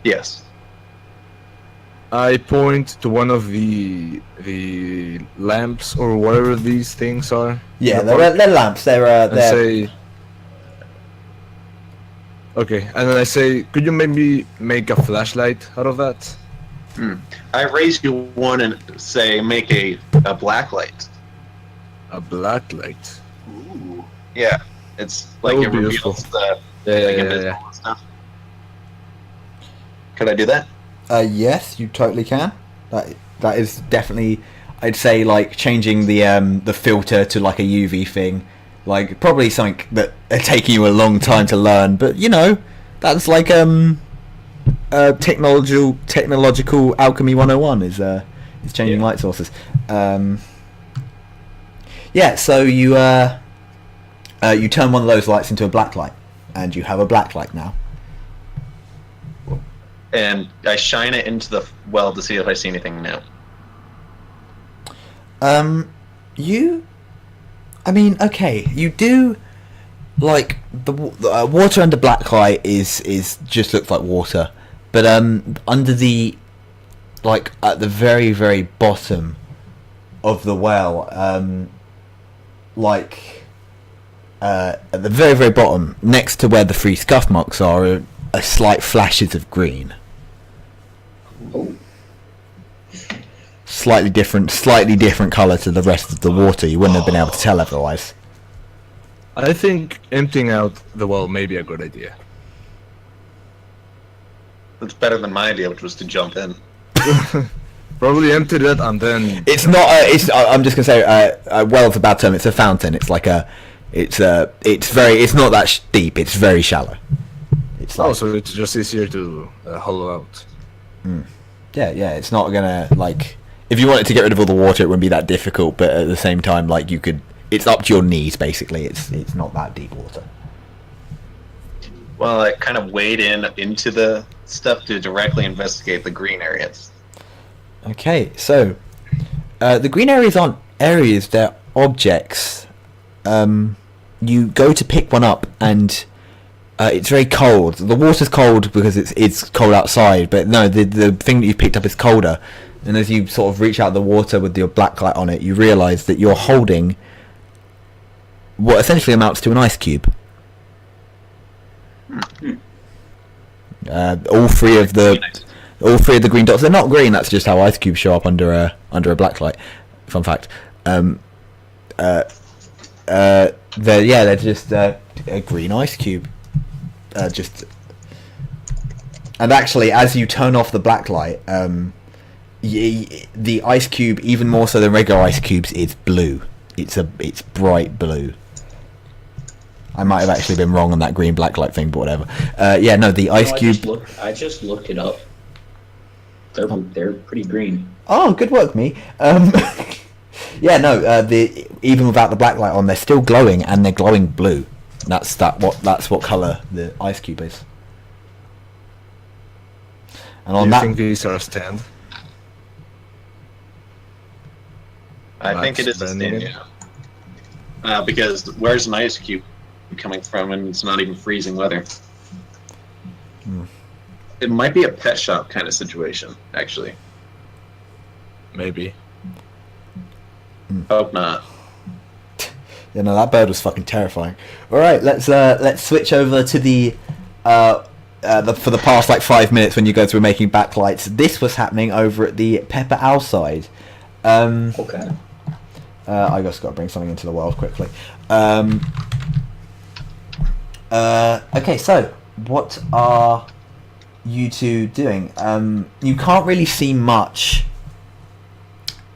Yes. I point to one of the lamps or whatever these things are. Yeah, in the they're park, lamps. and They're say, okay, and then I say, could you maybe make a flashlight out of that? I raise you one and say, make a black light. A black light. Ooh. Yeah. It's like That it would be reveals useful. the Yeah. invisible and stuff. Could I do that? yes, you totally can. That is definitely, I'd say, like changing the filter to like a UV thing, like probably something that taking you a long time to learn. But you know, That's like technological alchemy 101 is changing light sources. So you turn one of those lights into a black light, and you have a black light now. And I shine it into the well to see if I see anything new. You do, like, the water under black light is just looks like water, but under the, like, at the very, very bottom of the well, at the very, very bottom, next to where the 3 scuff marks are slight flashes of green. Slightly different colour to the rest of the water. You wouldn't have been able to tell otherwise. I think emptying out the well may be a good idea. It's better than my idea, which was to jump in. Probably emptied it and then... It's not. I'm just gonna say. Well's a bad term. It's a fountain. It's like a. It's not that deep. It's very shallow. It's like, so it's just easier to hollow out. Yeah. It's not gonna, like. If you wanted to get rid of all the water, it wouldn't be that difficult. But at the same time, like, you could. It's up to your knees, basically. It's not that deep water. Well, I kind of wade into the stuff to directly investigate the green areas. Okay, so the green areas aren't areas; they're objects. You go to pick one up, and it's very cold. The water's cold because it's cold outside, but no, the thing that you picked up is colder. And as you sort of reach out the water with your black light on it, you realise that you're holding what essentially amounts to an ice cube. All three of the green dots, they're not green. That's just how ice cubes show up under a black light. Fun fact. They're just a green ice cube. And actually, as you turn off the black light, the ice cube, even more so than regular ice cubes, is blue. It's bright blue. I might have actually been wrong on that green black light thing, but whatever. The ice cube. I just looked it up. They're pretty green. Oh, good work, me. Even without the black light on, they're still glowing, and they're glowing blue. That's what color the ice cube is. And Do you think these are a stand? I think it is a stand, yeah. Because where's an ice cube coming from, and it's not even freezing weather? It might be a pet shop kind of situation, actually. Maybe. Hope not. Yeah, no, that bird was fucking terrifying. All right, let's switch over to the for the past like 5 minutes when you guys were making backlights. This was happening over at the Pepper Owl side. Okay. I just got to bring something into the world quickly. Okay, so what are you two doing? You can't really see much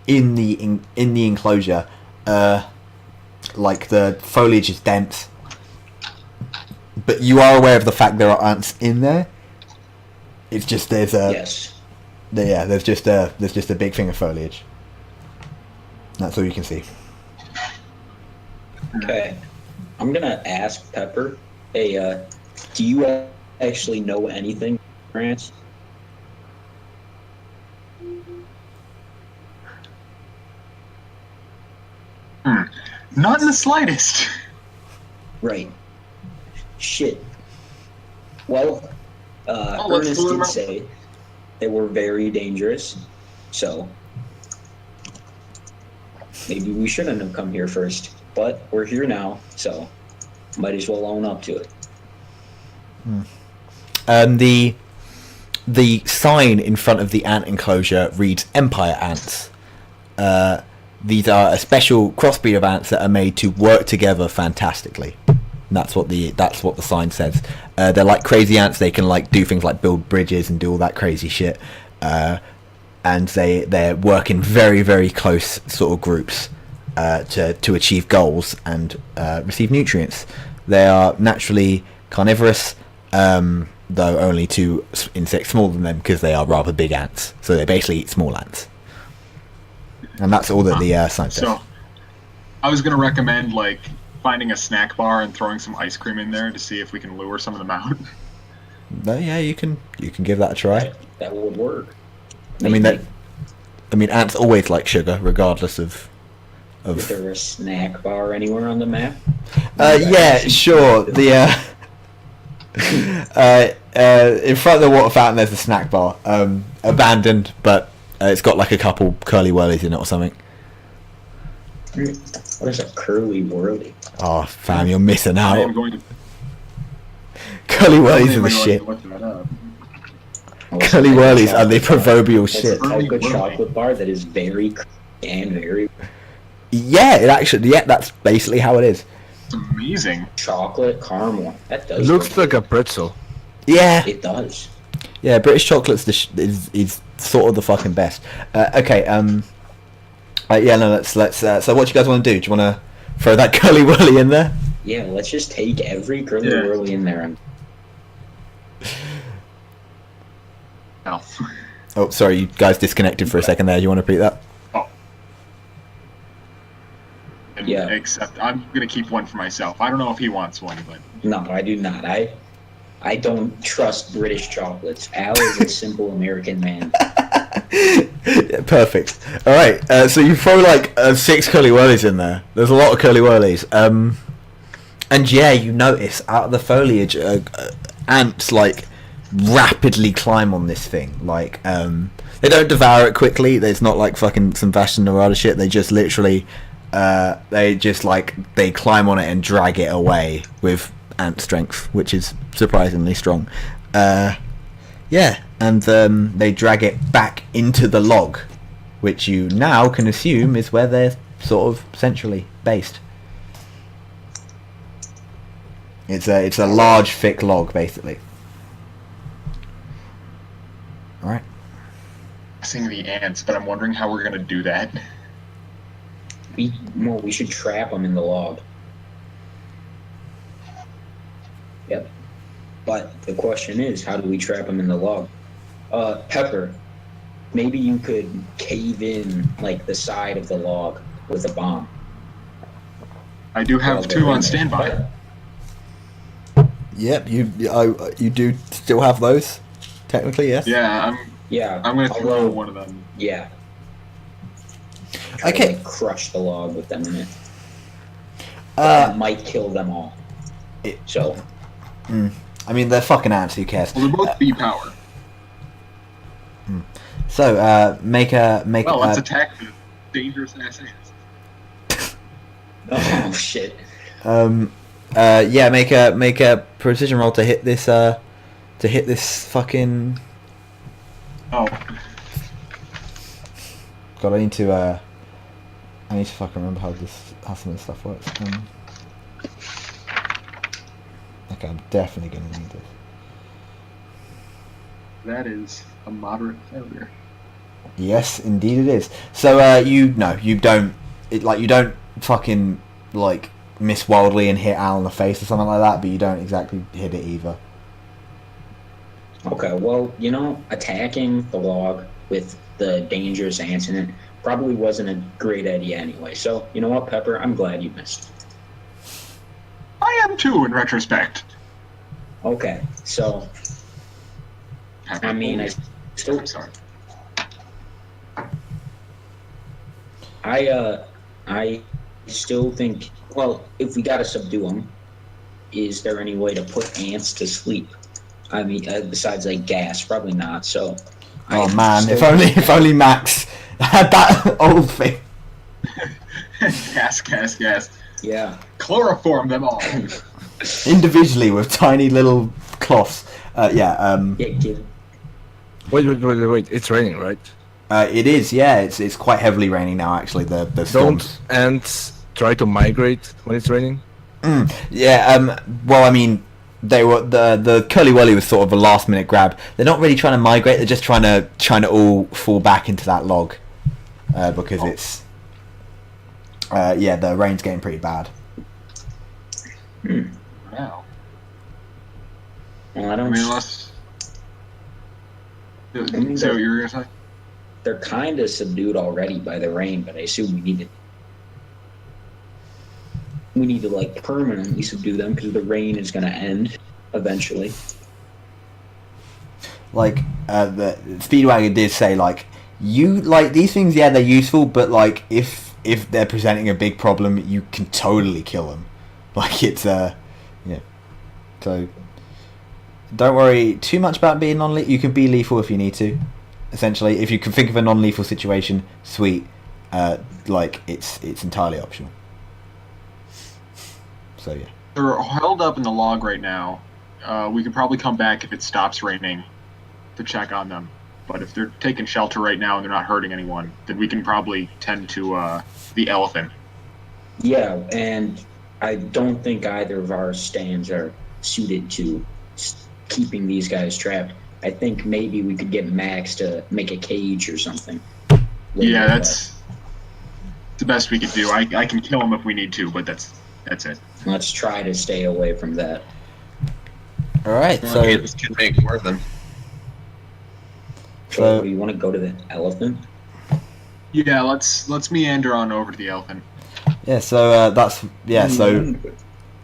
in the enclosure. Like, the foliage is dense, but you are aware of the fact there are ants in there. It's just there's just a big thing of foliage. That's all you can see. Okay, I'm gonna ask Pepper. Hey, do you actually know anything, ants? Not in the slightest. Right. Shit. Well, let's Ernest pull them did out. say they were very dangerous, so maybe we shouldn't have come here first. But we're here now, so might as well own up to it. The sign in front of the ant enclosure reads Empire Ants. These are a special crossbreed of ants that are made to work together fantastically. And that's what the sign says. They're like crazy ants. They can like do things like build bridges and do all that crazy shit. And they work in very, very close sort of groups to achieve goals and receive nutrients. They are naturally carnivorous. though only to insects smaller than them because they are rather big ants. So they basically eat small ants. And that's all that the science does. So, I was gonna recommend like finding a snack bar and throwing some ice cream in there to see if we can lure some of them out. No, yeah, you can give that a try. That would work. I mean ants always like sugar, regardless of. Is there a snack bar anywhere on the map? Yeah, sure. The in front of the water fountain, there's a snack bar, abandoned, but it's got like a couple Curly Wurlies in it or something. What is a Curly Wurly? Oh, fam, you're missing I am out. going to. Curly I Wurlies are am the going shit. to look that up. Curly Wurlies are the proverbial shit. It's a type of chocolate bar that is very and very Yeah, that's basically how it is. It's amazing. chocolate caramel. That It does. looks like a pretzel. Yeah, It does. yeah. British chocolate's is sort of the fucking best. Okay. Yeah. No. Let's. So, what do you guys want to do? Do you want to throw that Curly Wurly in there? Yeah, let's just take every Curly Yeah. Wurly in there and No. Oh, sorry, you guys disconnected for a second there. You want to repeat that? And Yeah. Except I'm gonna keep one for myself. I don't know if he wants one, but no, I do not. I don't trust British chocolates. Al is a simple American man. Yeah, perfect. All right. So you throw like 6 Curly Wurlies in there. There's a lot of Curly Wurlies. And yeah, you notice out of the foliage, ants like rapidly climb on this thing. Like they don't devour it quickly. There's not like fucking some Bastion Narada shit. They just literally they climb on it and drag it away with ant strength, which is surprisingly strong. Yeah, and they drag it back into the log, which you now can assume is where they're sort of centrally based. It's a large, thick log, basically. All right. seeing the ants, but I'm wondering how we're gonna do that. We should trap them in the log. Yep. But the question is, how do we trap them in the log? Pepper, maybe you could cave in like the side of the log with a bomb. I do have two on standby. Yep, you do still have those, technically, yes. Yeah, I'm gonna throw although- one of them. Yeah. Try to, Okay. like, crush the log with them in it. Uh, That might kill them all. So I mean, they're fucking ants. Who cares? Well, they're both B power. So, make a. Well, let's attack the dangerous ass ants. oh shit. Yeah, make a precision roll to hit this fucking. Oh, God, I need to fucking remember how some of this stuff works. Okay, I'm definitely gonna need this. that is a moderate failure. Yes, indeed it is. So, you don't fucking like miss wildly and hit Al in the face or something like that, but you don't exactly hit it either. Okay, well, attacking the log with the dangerous ants in it probably wasn't a great idea anyway. So, you know what, Pepper? I'm glad you missed. I am too, in retrospect. Okay, so, I mean, I still... I'm sorry. I still think, well, if we gotta subdue them, is there any way to put ants to sleep? I mean, besides like gas, probably not. So. Oh man, if only Max had that old thing. Gas. Yeah. Chloroform them all. Individually with tiny little cloths. Yeah, Wait, it's raining, right? It is, yeah. It's quite heavily raining now. Actually, the storms. Don't ants try to migrate when it's raining? Yeah. Well, I mean, they were the Curly Wurly was sort of a last minute grab. They're not really trying to migrate. They're just trying to all fall back into that log because it's the rain's getting pretty bad. Wow. Well, I I don't. mean, unless. mean, So they're- you're gonna say? They're kind of subdued already by the rain, but I assume we need to like permanently subdue them because the rain is going to end eventually. Like the Speedwagon did say, like, you like these things, yeah, they're useful, but like if they're presenting a big problem, you can totally kill them. Like it's yeah. So don't worry too much about being non-lethal. You can be lethal if you need to. Essentially, if you can think of a non-lethal situation, sweet. Like it's entirely optional. So yeah. They're held up in the log right now. We could probably come back if it stops raining to check on them. But if they're taking shelter right now and they're not hurting anyone, then we can probably tend to the elephant. Yeah, and I don't think either of our stands are suited to keeping these guys trapped. I think maybe we could get Max to make a cage or something. Yeah, that's the best we could do. I can kill him if we need to, but that's it. Let's try to stay away from that. All right. So Okay, this can make more than. So, you want to go to the elephant? Yeah, let's meander on over to the elephant. yeah. So that's yeah. So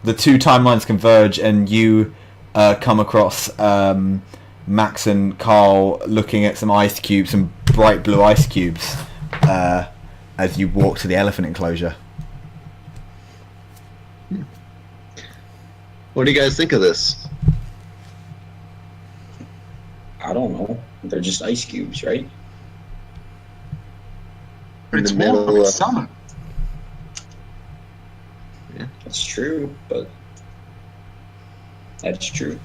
the two timelines converge, and you come across Max and Carl looking at some ice cubes, some bright blue ice cubes, as you walk to the elephant enclosure. What do you guys think of this? I don't know. They're just ice cubes, right? But it's In the warm. middle It's of- summer. That's true, but that's true.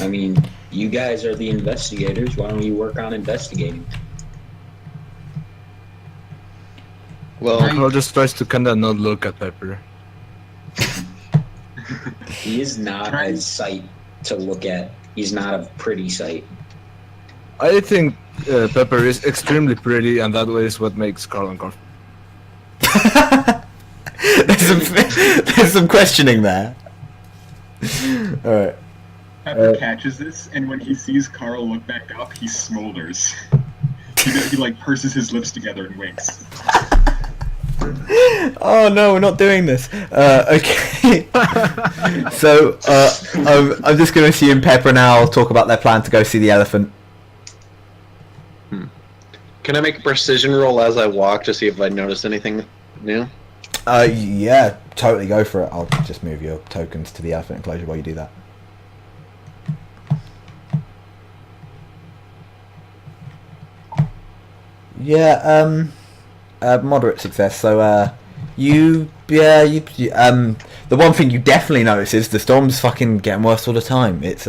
I mean, you guys are the investigators. Why don't you work on investigating? Well, I- Carl just tries to kind of not look at Pepper. He is not Right. a sight to look at. He's not a pretty sight. I think Pepper is extremely pretty, and that way is what makes Carl uncomfortable. There's some questioning there. All right. Pepper catches this, and when he sees Carl look back up, he smolders. He like purses his lips together and winks. Oh no, we're not doing this. Okay. So I'm just going to assume Pepper and Al talk about their plan to go see the elephant. can I make a precision roll as I walk to see if I notice anything new? Yeah, totally go for it. I'll just move your tokens to the elephant enclosure while you do that. Yeah, moderate success. So, the one thing you definitely notice is the storm's fucking getting worse all the time. It's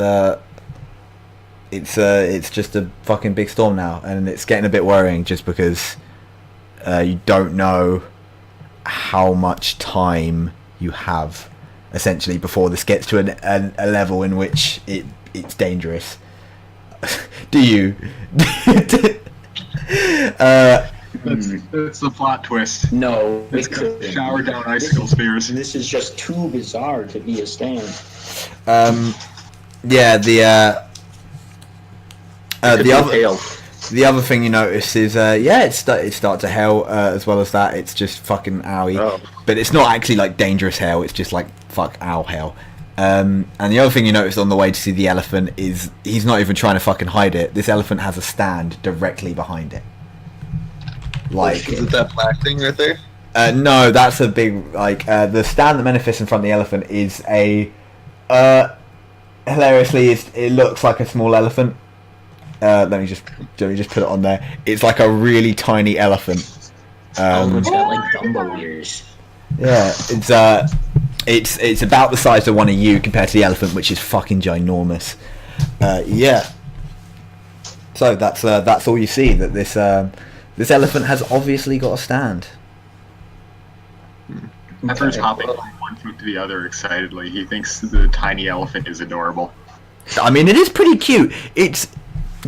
just a fucking big storm now, and it's getting a bit worrying just because you don't know how much time you have essentially before this gets to a level in which it's dangerous. Do you? That's the plot twist. No, It's it couldn't. shower down icicle spears. This is just too bizarre to be a stand. Yeah, the Could be other hail. the other thing you notice is it starts to hail as well as that. It's just fucking owie, Oh. but it's not actually like dangerous hail. It's just like fuck owl hail. And the other thing you notice on the way to see the elephant is he's not even trying to fucking hide it. This elephant has a stand directly behind it. Like Is it that black thing right there? no, that's a big the stand that manifests in front of the elephant is a hilariously it looks like a small elephant. Let me just put it on there. It's like a really tiny elephant. It's got like Dumbo ears. Yeah, it's about the size of one of you compared to the elephant, which is fucking ginormous. Yeah. So that's all you see. That this elephant has obviously got a stand. Pepper's hopping from one foot to the other excitedly. He thinks the tiny elephant is adorable. I mean, it is pretty cute. It's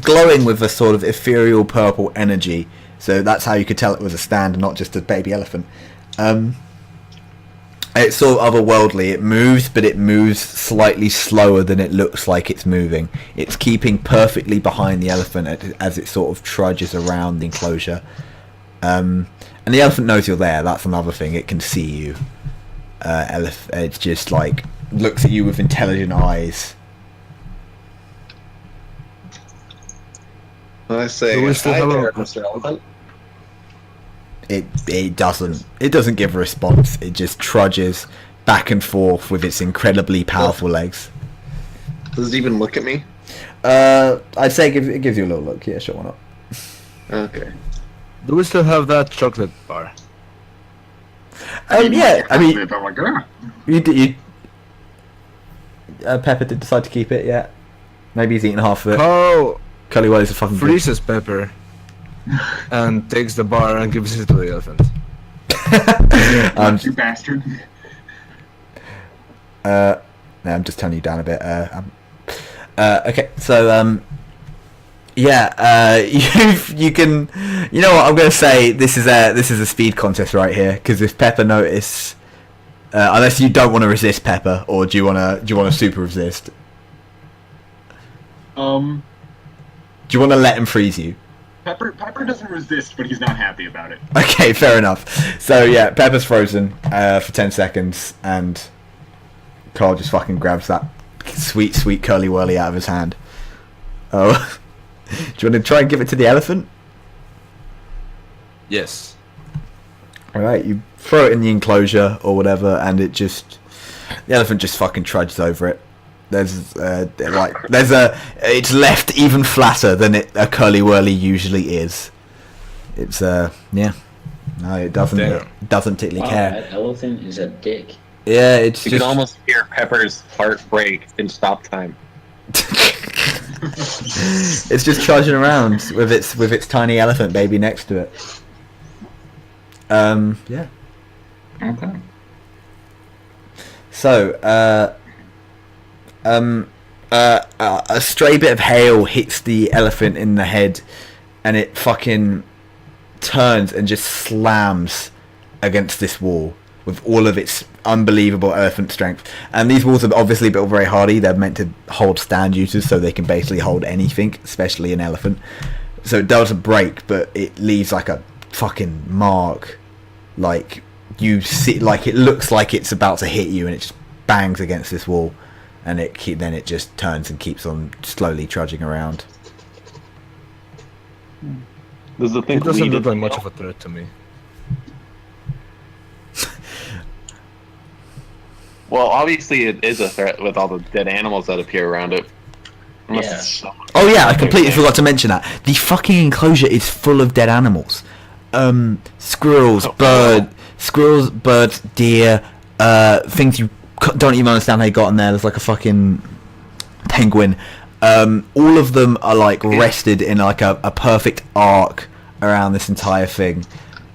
glowing with a sort of ethereal purple energy, so that's how you could tell it was a stand and not just a baby elephant. It's sort of otherworldly. It moves, but it moves slightly slower than it looks like it's moving. It's keeping perfectly behind the elephant as it sort of trudges around the enclosure. And the elephant knows you're there. That's another thing. It can see you. It's just like looks at you with intelligent eyes. I say, Do we still hi have there, a- Mr. Elephant. It doesn't give a response. It just trudges back and forth with its incredibly powerful legs. Does it even look at me? I'd say it gives you a little look. Yeah, sure, why not? Okay. Do we still have that chocolate bar? Yeah, I mean, I'm like, "Ah." you Pepper did decide to keep it. Yeah, maybe he's eaten half of it. Carl Curly Wurly's a fucking freezes Pepper and takes the bar and gives it to the elephant. You bastard. No, I'm just turning you down a bit. Okay, so you can. You know what I'm going to say? This is a speed contest right here, because if Pepper notice, unless you don't want to resist Pepper, or do you want to super resist? Do you want to let him freeze you? Pepper doesn't resist, but he's not happy about it. Okay, fair enough. So yeah, Pepper's frozen for 10 seconds, and Carl just fucking grabs that sweet Curly Wurly out of his hand. Oh, do you want to try and give it to the elephant? Yes. All right, you throw it in the enclosure or whatever, and the elephant just fucking trudges over it. It's left even flatter than a Curly Wurly usually is. It's no, it doesn't. Damn. It doesn't particularly Wow, care. that elephant is a dick. Yeah, it's You just can almost hear Pepper's heart break in stop time. it's just trudging around with its tiny elephant baby next to it. Yeah. Okay. So, a stray bit of hail hits the elephant in the head, and it fucking turns and just slams against this wall with all of its unbelievable elephant strength. And these walls are obviously built very hardy. They're meant to hold stand users, so they can basically hold anything, especially an elephant. So it doesn't break, but it leaves like a fucking mark. Like you see, like it looks like it's about to hit you, and it just bangs against this wall, and then it just turns and keeps on slowly trudging around. Does the thing It doesn't bleed look like at much all? of a threat to me. Well, obviously it is a threat with all the dead animals that appear around it. Unless Yeah. it's so- Oh yeah, I completely forgot to mention that. The fucking enclosure is full of dead animals. Squirrels, birds, deer, things you don't even understand how you got in there. There's like a fucking penguin. All of them are like rested in like a perfect arc around this entire thing.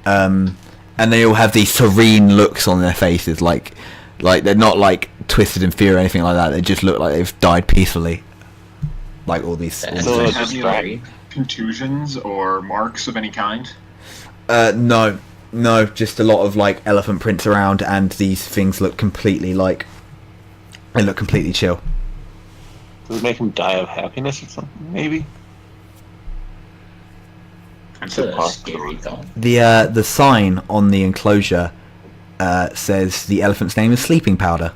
And they all have these serene looks on their faces, like they're not like twisted in fear or anything like that. They just look like they've died peacefully. Like all these. That's So Does it's it have just any right. contusions or marks of any kind? No, just a lot of like elephant prints around, and these things look completely chill. Does it make him die of happiness or something? Maybe. That's Good a possibility. scary thought. The sign on the enclosure says the elephant's name is Sleeping Powder,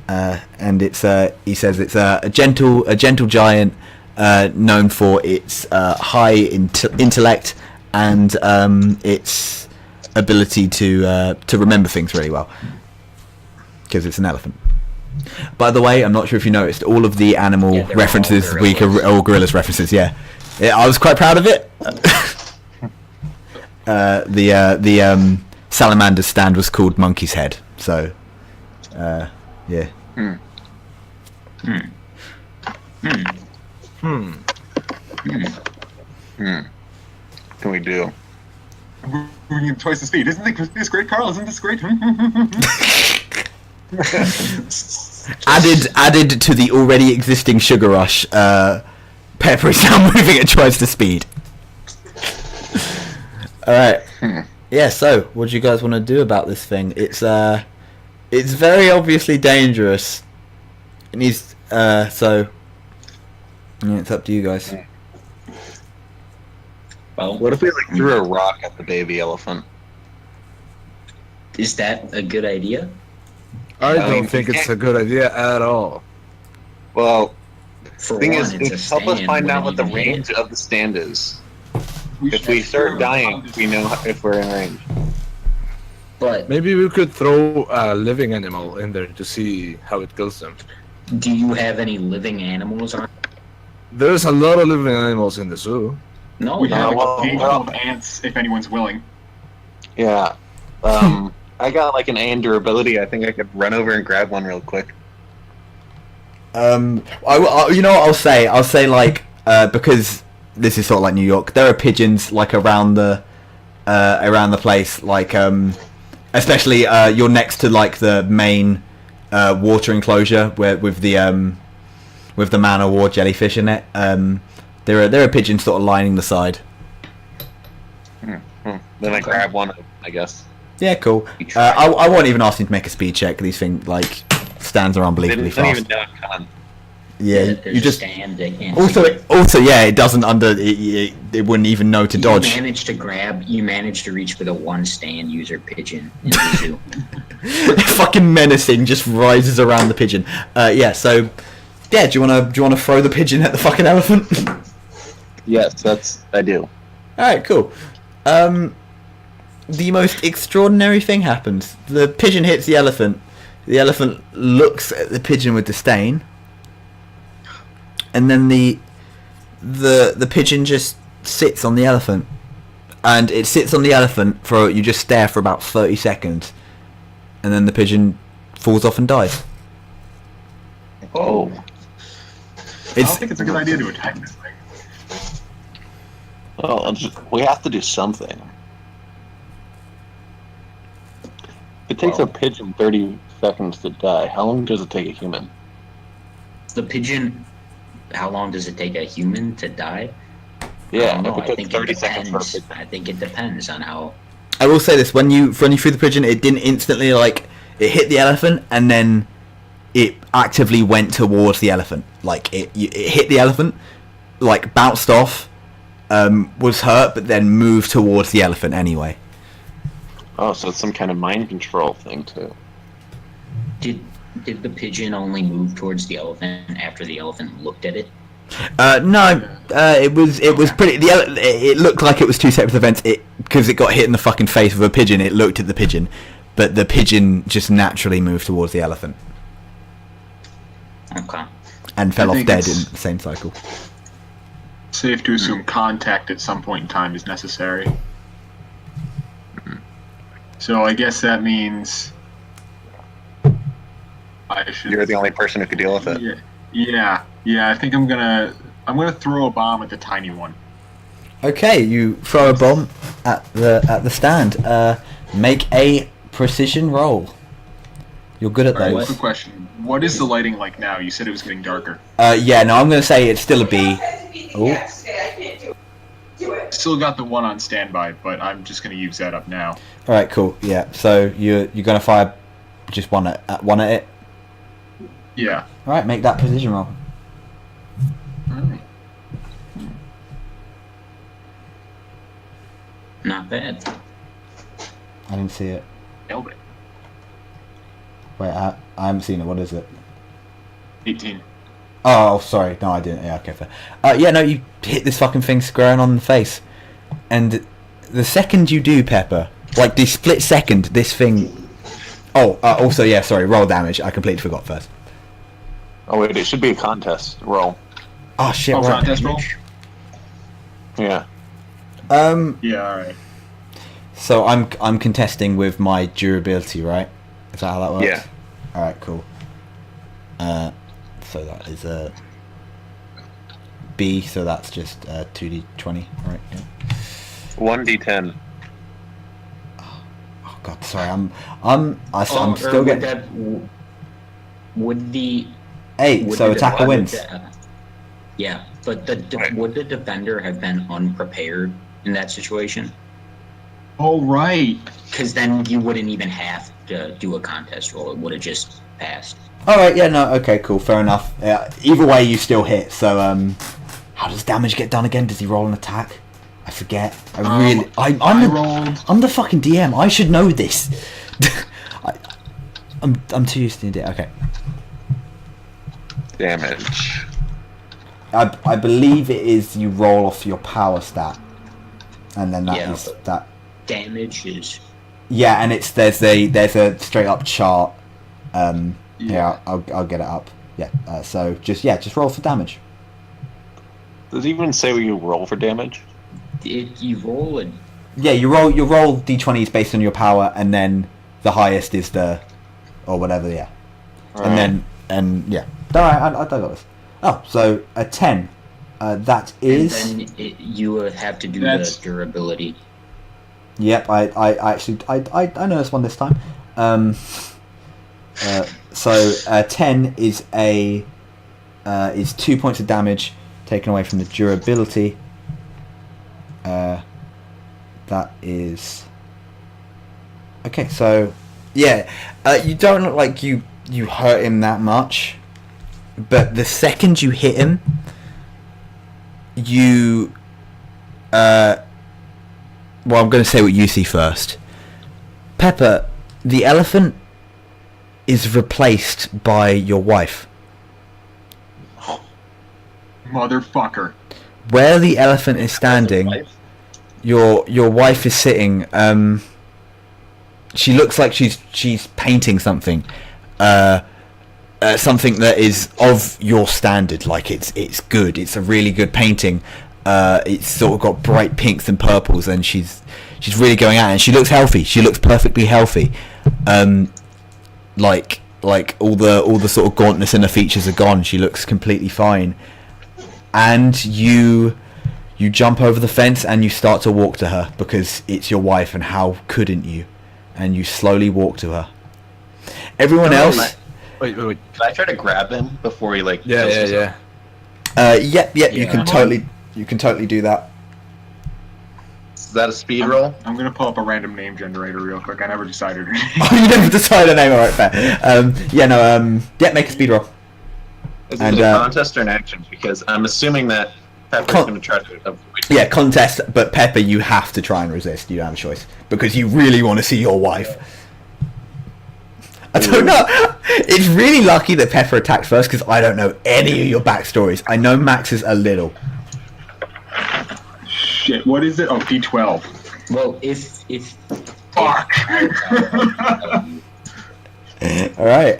and he says it's a gentle giant known for its high intellect and its ability to remember things really well, because it's an elephant. By the way, I'm not sure if you noticed, all of the animal Yeah, they're references all this week are gorillas. all gorillas references. Yeah, I was quite proud of it. The salamander's stand was called Monkey's Head, so yeah. Can we do? Moving at twice the speed. Isn't this great, Carl? Isn't this great? Added to the already existing sugar rush, Pepper is now moving at twice the speed. Alright. Yeah, so what do you guys want to do about this thing? It's It's very obviously dangerous. It needs so yeah, it's up to you guys. Well, What if we like threw a rock at the baby elephant? is that a good idea? I I don't mean, think you it's can't- a good idea at all. Well, For the thing one, is, it's it a help us stand, find out wouldn't what the even hit range it. of the stand is. If should we start throw dying, on this- we know if we're in range. But Maybe we could throw a living animal in there to see how it kills them. do you have any living animals on? There's a lot of living animals in the zoo. No, We No, have well, a cage well- full of ants if anyone's willing. Yeah. I got like an Ander ability. I think I could run over and grab one real quick. You know what I'll say like because this is sort of like New York. There are pigeons like around the place, like especially you're next to like the main water enclosure where with the man o' war jellyfish in it. There are pigeons sort of lining the side. Then I grab one, I guess. Yeah, cool. I won't even ask him to make a speed check. These things like stands are They unbelievably didn't fast. even know it coming. Yeah, there's you a just stand that can't also yeah, it doesn't it wouldn't even know to dodge. You managed to reach for the one stand user pigeon in the zoo. Fucking menacing, just rises around the pigeon. Yeah, so yeah, do you wanna throw the pigeon at the fucking elephant? Yes, I do. Alright, cool. The most extraordinary thing happens. The pigeon hits the elephant. The elephant looks at the pigeon with disdain. And then the pigeon just sits on the elephant. And it sits on the elephant for you just stare for about 30 seconds. And then the pigeon falls off and dies. Oh. I don't think it's a good idea to attack this thing. Well, we have to do something. It takes a pigeon 30 seconds to die. How long does it take a human? The pigeon. How long does it take a human to die? Yeah, I don't know. if it I took think 30 it seconds for a depends. pigeon. I think it depends on how. I will say this: when you threw the pigeon, it didn't instantly like it hit the elephant, and then it actively went towards the elephant. Like it hit the elephant, like bounced off, was hurt, but then moved towards the elephant anyway. Oh, so it's some kind of mind control thing too. Did the pigeon only move towards the elephant after the elephant looked at it? No, it was pretty. It looked like it was two separate events. Because it got hit in the fucking face with a pigeon. It looked at the pigeon, but the pigeon just naturally moved towards the elephant Okay. and fell I off think dead in it's- the same cycle. Safe to assume contact at some point in time is necessary. So I guess that means I should. You're the only person who could deal with it. Yeah. I think I'm gonna throw a bomb at the tiny one. Okay, you throw a bomb at the stand. Make a precision roll. You're good at All right, those. quick question: what is the lighting like now? You said it was getting darker. Yeah, no, I'm gonna say it's still a B. Oh, Still got the one on standby, but I'm just gonna use that up now. all right, cool. Yeah, so you're gonna fire just one at it. Yeah. All right, make that precision roll. Alright. Not bad. I didn't see it. Nailed it. Wait, I haven't seen it. What is it? 18. Oh, sorry. No, I didn't. Yeah, okay, fair. Yeah, no, you hit this fucking thing square on the face. And the second you do, Pepper, like the split second, this thing... Oh, also, yeah, sorry, roll damage. I completely forgot first. Oh wait, it should be a contest roll. Oh, shit, Oh, right. contest roll? Yeah. Yeah, alright. So I'm contesting with my durability, right? Is that how that works? Yeah. Alright, cool. So that is a B, so that's just 2d20, right? Yeah. 1d10. Oh god, sorry, I'm still getting Would the 8, would so the attacker defender- wins. Yeah, but Right. would the defender have been unprepared in that situation? Oh, right. Because then you wouldn't even have to do a contest roll. It would have just passed. Alright, yeah, no, okay, cool, fair enough. Either way, you still hit, so, how does damage get done again? Does he roll an attack? I forget. I'm the fucking DM. I should know this. I'm too used to it. Okay. Damage. I believe it is you roll off your power stat, and then that is that. Damage is. Yeah, and there's a straight up chart. Yeah, I'll get it up. Yeah. So just roll for damage. Does it even say what you roll for damage? You roll it. Yeah, you roll d20s based on your power, and then the highest is or whatever. Yeah. Alright. And yeah. Alright, I got this. Oh, so a 10. That is. And then you would have to do the durability. Yep, I actually know this one this time. So 10 is is 2 points of damage taken away from the durability. That is okay. So yeah, you don't look like you hurt him that much, but the second you hit him, you well, I'm going to say what you see first. Pepper, the elephant is replaced by your wife. Motherfucker. Where the elephant is standing, your wife is sitting. She looks like she's painting something, something that is of your standard. Like it's good. It's a really good painting. It's sort of got bright pinks and purples, and she's really going at it. And she looks healthy. She looks perfectly healthy. Like all the sort of gauntness in her features are gone. She looks completely fine. And you jump over the fence and you start to walk to her because it's your wife, and how couldn't you? And you slowly walk to her. Everyone else. Wait. Can I try to grab him before he kills Yeah. himself? Yep. You can totally do that. Is that a speed roll? I'm gonna pull up a random name generator real quick. I never decided her name. Oh, you never decided a name. All right, fair. Make a speed roll. Is it a contest or an action? Because I'm assuming that Pepper's going to try to avoid. Yeah, contest, but Pepper, you have to try and resist. You don't have a choice because you really want to see your wife. I don't know. It's really lucky that Pepper attacked first because I don't know any of your backstories. I know Max's a little. Shit, what is it? Oh, P12. Well, if Fuck. All right.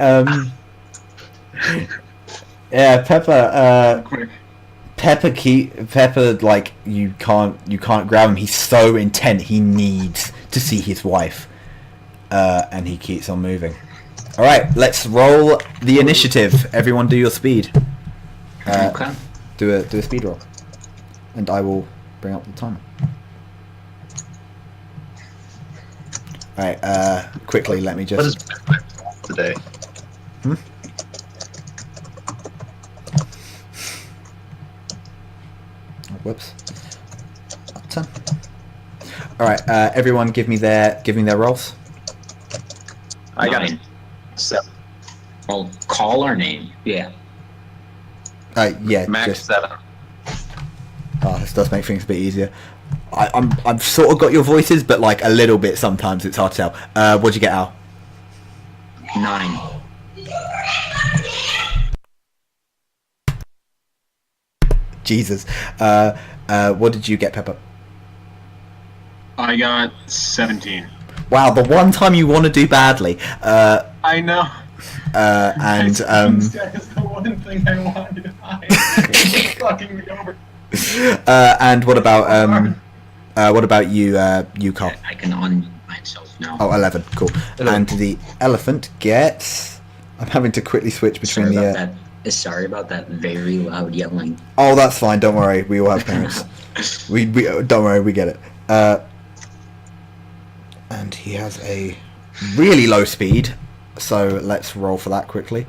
Yeah, Pepper. Quick. Pepper, like you can't grab him. He's so intent. He needs to see his wife, and he keeps on moving. All right, let's roll the initiative. Everyone, do your speed. okay. Do a speed roll, and I will bring up the timer. All right. Quickly, let me just. What is today? Whoops. 10. All right. Everyone, give me their rolls. I got 9. 7. Well, call our name. Yeah. Yeah. Max 7. Oh, this does make things a bit easier. I've sort of got your voices, but like a little bit sometimes. It's hard to tell. What'd you get, Al? 9. Jesus. What did you get, Pepper? I got 17. Wow, the one time you want to do badly. I know. And That is the one thing I wanted to hide. It's fucking me over. and what about you, Carl? I can unmute myself now. Oh, 11. Cool. 11. And the elephant gets. I'm having to quickly switch between Sorry about that very loud yelling. Oh, that's fine. Don't worry. We all have parents. we don't worry. We get it. And he has a really low speed, so let's roll for that quickly.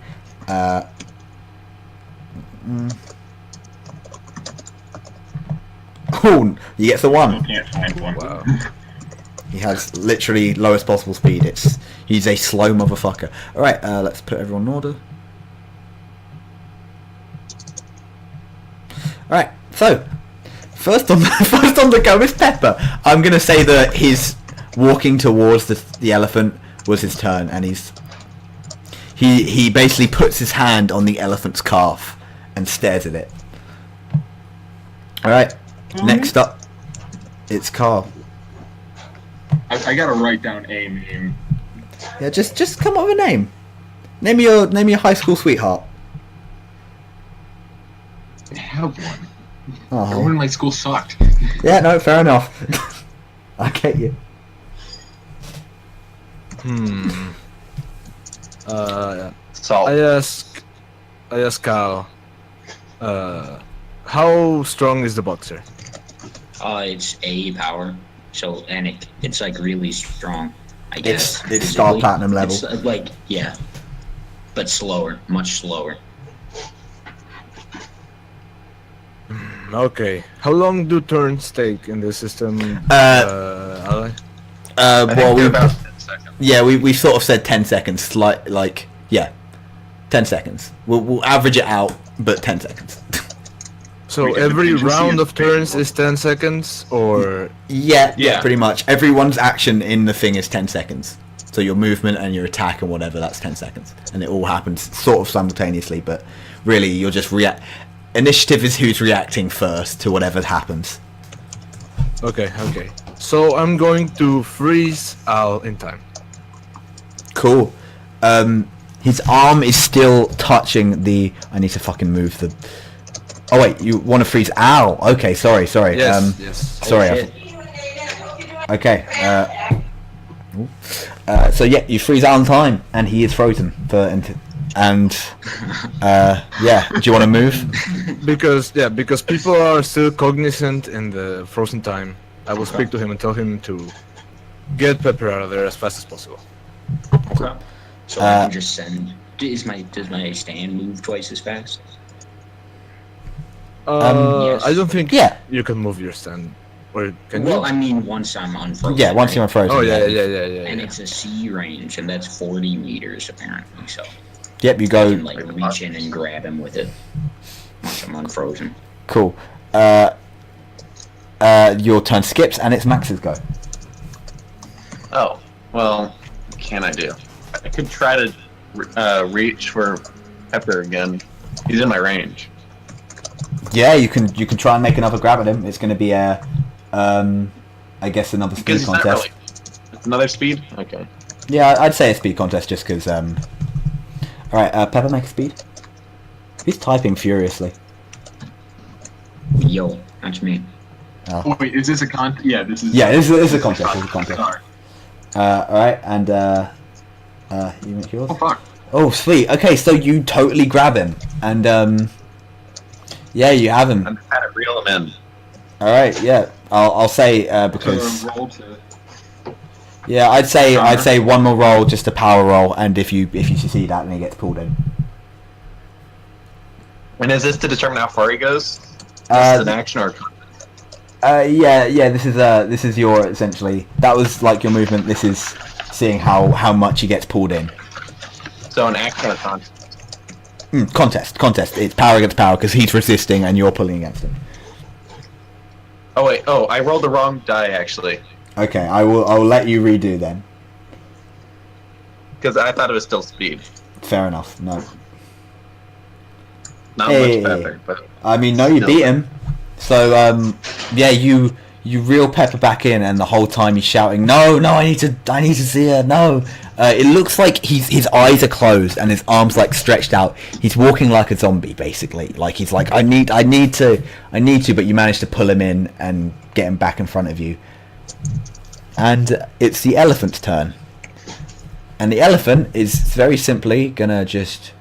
Oh, he gets a 1. I can't find one. Wow. He has literally lowest possible speed. He's a slow motherfucker. All right, let's put everyone in order. All right, so first on the go is Pepper. I'm gonna say that his walking towards the elephant was his turn, and he basically puts his hand on the elephant's calf and stares at it. All right, next up, it's Carl. I gotta write down a name. Yeah, just come up with a name. Name your high school sweetheart. I have one. Oh. Everyone in my school sucked. Yeah, no, fair enough. I get you. Salt. I ask Kyle, how strong is the boxer? It's A power, so and it's like really strong. I guess It's Star Platinum level. It's like yeah, but slower, much slower. Okay. How long do turns take in the system, Ali? I think Well, they're about 10 seconds. yeah, we sort of said 10 seconds. Like 10 seconds. We'll average it out, but 10 seconds. So We can every potentially see round it of turns is 10 seconds, or Yeah, Yeah. pretty much. Everyone's action in the thing is 10 seconds. So your movement and your attack and whatever, that's 10 seconds. And it all happens sort of simultaneously, but really you're just initiative is who's reacting first to whatever happens. okay. So I'm going to freeze Al in time. Cool. His arm is still touching the... I need to fucking move the... Oh wait, you want to freeze Al? Okay, sorry. Yes, yes. Sorry. Oh, shit. Okay. So yeah, you freeze Al in time, and he is frozen. Yeah, do you want to move? Because people are still cognizant in the frozen time. I will speak to him and tell him to get Pepper out of there as fast as possible. Okay. So I can just send. Does my stand move twice as fast? Yes. I don't think Yeah. you can move your stand. Or can Well, you? I mean, once I'm unfrozen. Yeah, once right? you're unfrozen. Oh yeah. And it's a C range, and that's 40 meters apparently. So Yep, you I go. can like reach in and grab him with it once I'm unfrozen. Cool. Your turn skips, and it's Max's go. Oh, well, what can I do? I could try to reach for Pepper again. He's in my range. Yeah, you can try and make another grab at him. It's going to be I guess another speed Because he's not contest. really... Another speed? Okay. Yeah, I'd say a speed contest just because. All right, Pepper, make a speed. He's typing furiously. Yo, that's me. Oh, wait, is this a Yeah, this is. Yeah, this is a contest. It's a contest. Sorry. All right, and you make yours. Oh fuck. Oh, sweet. Okay, so you totally grab him, and yeah, you have him. I'm trying to reel him in. All right, yeah. I'll say because Roll to. yeah, I'd say one more roll, just a power roll, and if you succeed that, then he gets pulled in. And is this to determine how far he goes? This is an action or... Yeah. This is your essentially. That was like your movement. This is seeing how much he gets pulled in. So an action or contest? Contest. It's power against power because he's resisting and you're pulling against him. Oh wait, I rolled the wrong die actually. Okay, I will let you redo then. Because I thought it was still speed. Fair enough. No. Not Hey. much better, but... I mean, no, you Still. beat him. So, yeah, you reel Pepper back in, and the whole time he's shouting, "No, I need to see her. No." It looks like his eyes are closed and his arms like stretched out. He's walking like a zombie, basically. Like he's like, I need to, but you manage to pull him in and get him back in front of you. And it's the elephant's turn. And the elephant is very simply gonna just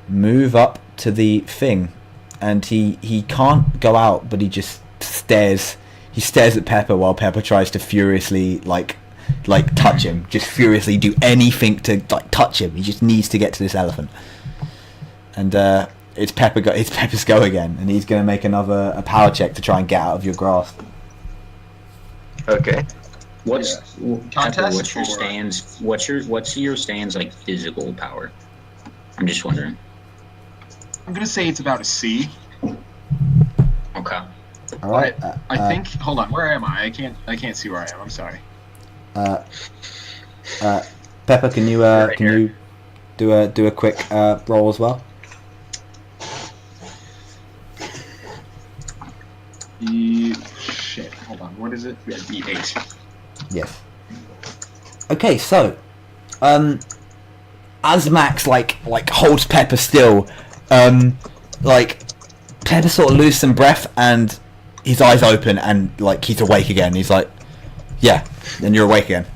move up to the thing, and he can't go out, but he just stares. He stares at Pepper while Pepper tries to furiously like touch him, just furiously do anything to like touch him. He just needs to get to this elephant. And it's Pepper's go again, and he's gonna make a power check to try and get out of your grasp. Okay. What's Pepper, Contest what's your or- stands? What's your stands like physical power? I'm just wondering. I'm gonna say it's about a C. Okay. All right. I think. Hold on. Where am I? I can't see where I am. I'm sorry. Pepper, can you Right can here. you do a quick roll as well? Shit. Hold on. What is it? Yeah, D8. Yes. Okay, so as Max like holds Pepper still, like Pepper sort of loses some breath and his eyes open and like he's awake again. He's like, yeah, and you're awake again.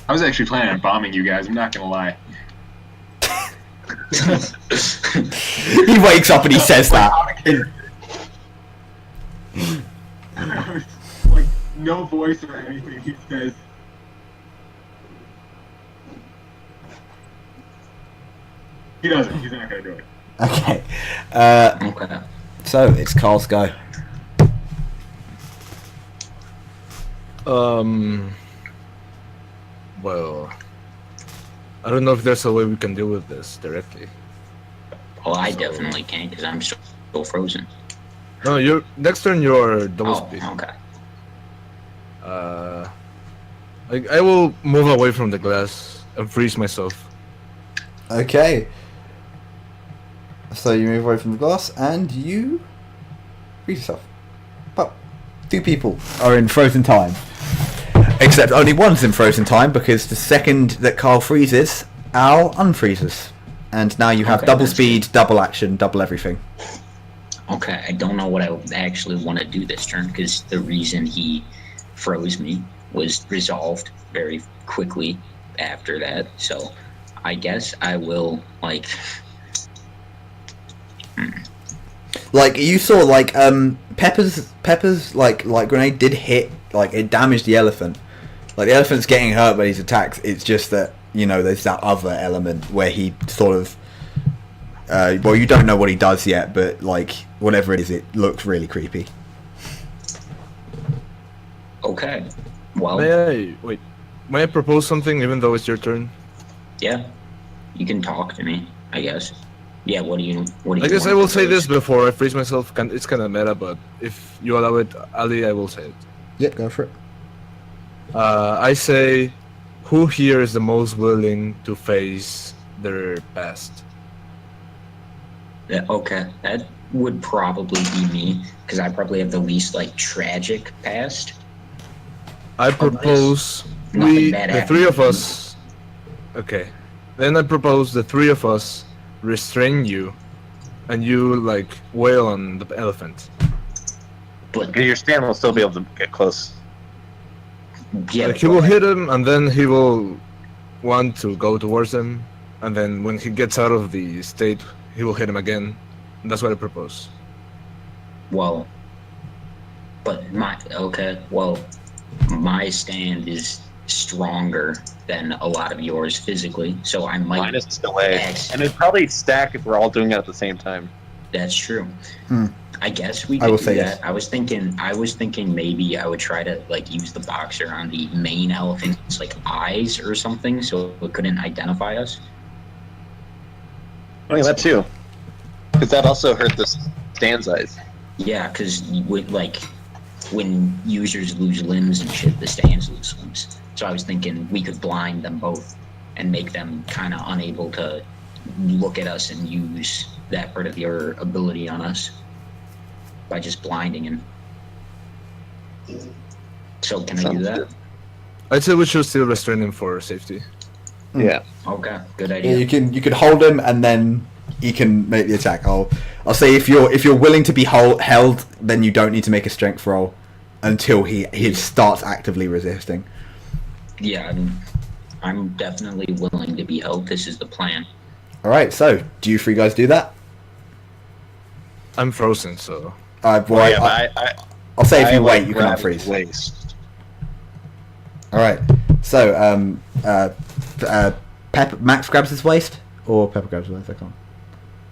I was actually planning on bombing you guys. I'm not gonna lie. He wakes up and he says that. Like no voice or anything. He says. He doesn't. He's not gonna do it. Okay. Okay. So it's Carl's go. Well, I don't know if there's a way we can deal with this directly. Well, I definitely can't because I'm still frozen. No, you're next turn. You're double Oh, speed. okay. I will move away from the glass and freeze myself. Okay. So you move away from the glass and you freeze yourself. But 2 people are in frozen time. Except only one's in frozen time because the second that Carl freezes, Al unfreezes. And now you have Okay, double that's speed, double action, double everything. Okay, I don't know what I actually want to do this turn because the reason he froze me was resolved very quickly after that. So I guess I will like. Like you saw, like Pepper's like grenade did hit, like it damaged the elephant. Like the elephant's getting hurt by these attacks. It's just that there's that other element where he sort of, well, you don't know what he does yet, but like whatever it is, it looks really creepy. Okay, well, May I propose something even though it's your turn? yeah, you can talk to me. I guess. Yeah. What do you? I guess I will say this before I freeze myself. It's kind of meta, but if you allow it, Ali, I will say it. Yep, go for it. I say, who here is the most willing to face their past? Yeah, okay, that would probably be me because I probably have the least like tragic past. I propose Nothing bad the happened. 3 of us. Okay, then I propose the 3 of us restrain you, and you like wail on the elephant. But Your stand will still be able to get close. yeah, Like he will hit him, and then he will want to go towards him, and then when he gets out of the state, he will hit him again. And that's what I propose. well, but my stand is stronger than a lot of yours physically, so I might. Mine is delay, Yes. and it'd probably stack if we're all doing it at the same time. That's true. Hmm. I guess we I could will do say that. yes. I was thinking maybe I would try to like use the boxer on the main elephant's like eyes or something, so it couldn't identify us. I mean, that too. Because that also hurt the stand's eyes. Yeah, because like when users lose limbs and shit, the stands lose limbs. So I was thinking we could blind them both and make them kind of unable to look at us and use that part of your ability on us by just blinding him. So can I do Sounds that? good. I'd say we should still restrain him for safety. Yeah. Okay, good Yeah, idea. you could hold him and then he can make the attack. I'll say if you're willing to be held, then you don't need to make a strength roll until he starts actively resisting. Yeah, I'm definitely willing to be held. This is the plan. All right. So do you 3 guys do that? I'm frozen, so Well, Yeah, but I'll say if you like, wait, you cannot grab his freeze. waist. All right. So Max grabs his waist, or Pepper grabs his waist. I can't.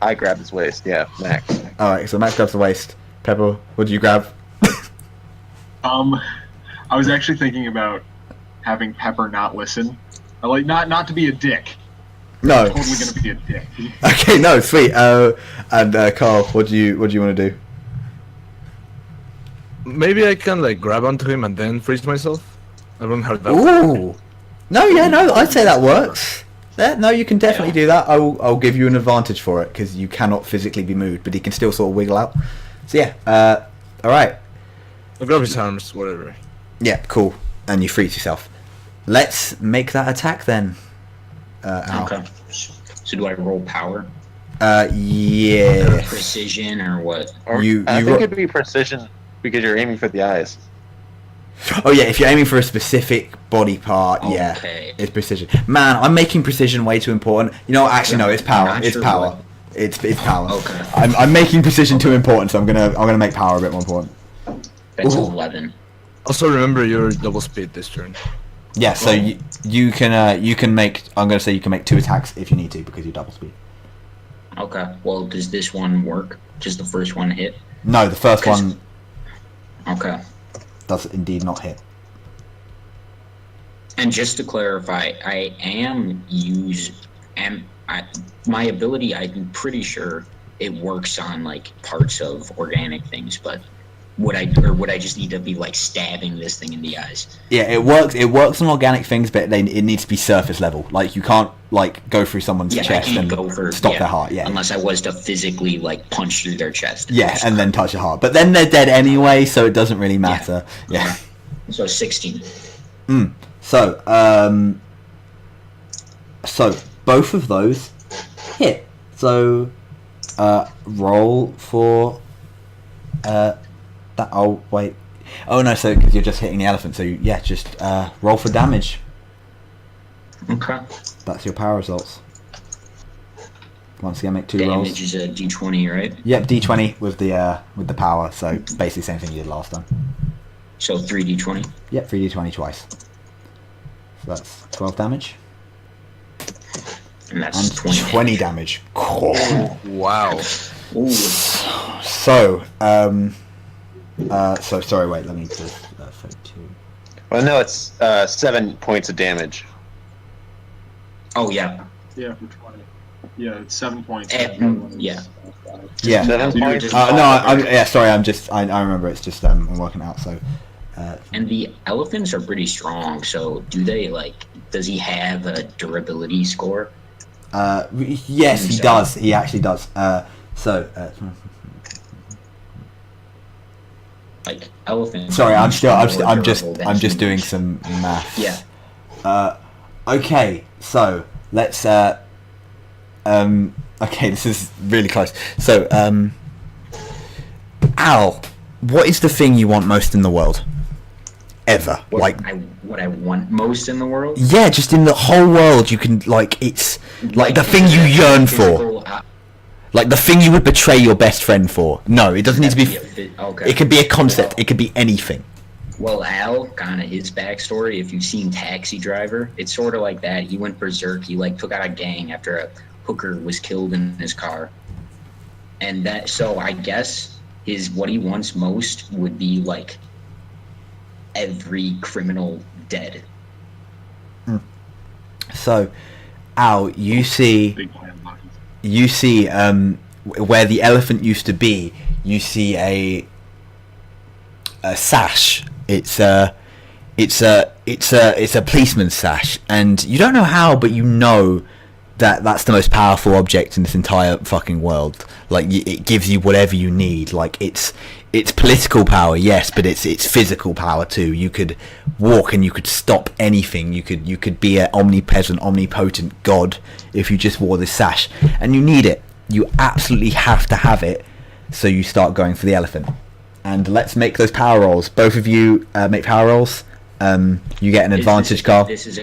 I grabbed his waist. Yeah, Max. All right. So Max grabs the waist. Pepper, what do you grab? I was actually thinking about having Pepper not listen. Like, not to be a dick. No. I'm totally gonna be a dick. Okay, no, sweet. And Carl, what do you want to do? Maybe I can like grab onto him and then freeze myself. I don't know how that works. Ooh. No, yeah, no, I'd say that works. Yeah, no, you can definitely do that. I'll give you an advantage for it because you cannot physically be moved, but he can still sort of wiggle out. So yeah, all right. I'll grab his arms, whatever. Yeah, cool. And you freeze yourself. Let's make that attack then. Al. Okay. So do I roll power? Yeah. Precision or what? Or, I think it'd be precision because you're aiming for the eyes. Oh yeah, if you're aiming for a specific body part, yeah, Okay. it's precision. Man, I'm making precision way too important. You know what? Actually, no, it's power. I'm not It's sure power. what- It's power. Okay. I'm making precision too important, so I'm gonna make power a bit more important. That's Ooh. 11. Also remember your double speed this turn. Yeah, so you can make. I'm gonna say you can make 2 attacks if you need to because you're double speed. Okay. Well, does this one work? Just the first one hit? No, the first one Okay. does indeed not hit. And just to clarify, my ability, I'm pretty sure it works on like parts of organic things, but would I just need to be like stabbing this thing in the eyes? Yeah, it works. It works on organic things, but it needs to be surface level. Like you can't like go through someone's Yeah, I chest can't and go for stop their heart. Yeah, unless I was to physically like punch through their chest. yeah, and then touch your heart. But then they're dead anyway, so it doesn't really matter. Yeah. So 16. So so both of those hit. So roll for that. Oh wait. Oh no. So because you're just hitting the elephant. So yeah, just roll for damage. Okay. That's your power results. Once again, make 2 Damage rolls. is a d20, right? Yep, d20 with the power. So basically, same thing you did last time. So 3d20. Yep, 3d20 twice. So that's 12 damage. And that's And 20. 20 damage. Cool. Wow. Ooh. So, so sorry. Wait, let me just 32. Well, no, it's 7 points of damage. Oh yeah. Yeah, for 20. Yeah, it's 7 points. Yeah. Yeah. 7 So you're points. just- No, yeah. Sorry, I remember. It's just I'm working out. So. And the elephants are pretty strong, so does he have a durability score? Yes, he does. He actually does. Like elephants. Sorry, I'm more just durable than doing humans. some maths. Yeah. Okay, so let's. Okay, this is really close. So, Al, what is the thing you want most in the world? Ever, What I want most in the world. yeah, just in the whole world, you can it's like the thing you yearn for, like the thing you would betray your best friend for. No, it doesn't need to be. Okay. It could be a concept. It could be anything. Well, Al, kind of his backstory, if you've seen Taxi Driver, it's sort of like that. He went berserk. He took out a gang after a hooker was killed in his car. And so I guess what he wants most would be every criminal dead. So, Al, you see Big plan, Lucky. where the elephant used to be. You see a sash. It's a policeman's sash, and you don't know how, but you know that that's the most powerful object in this entire fucking world. It gives you whatever you need. It's political power, yes, but it's physical power too. You could walk and you could stop anything. You could be an omnipotent god if you just wore this sash, and you need it. You absolutely have to have it. So you start going for the elephant, and let's make those power rolls. Both of you make power rolls. You get an advantage, Carl. This is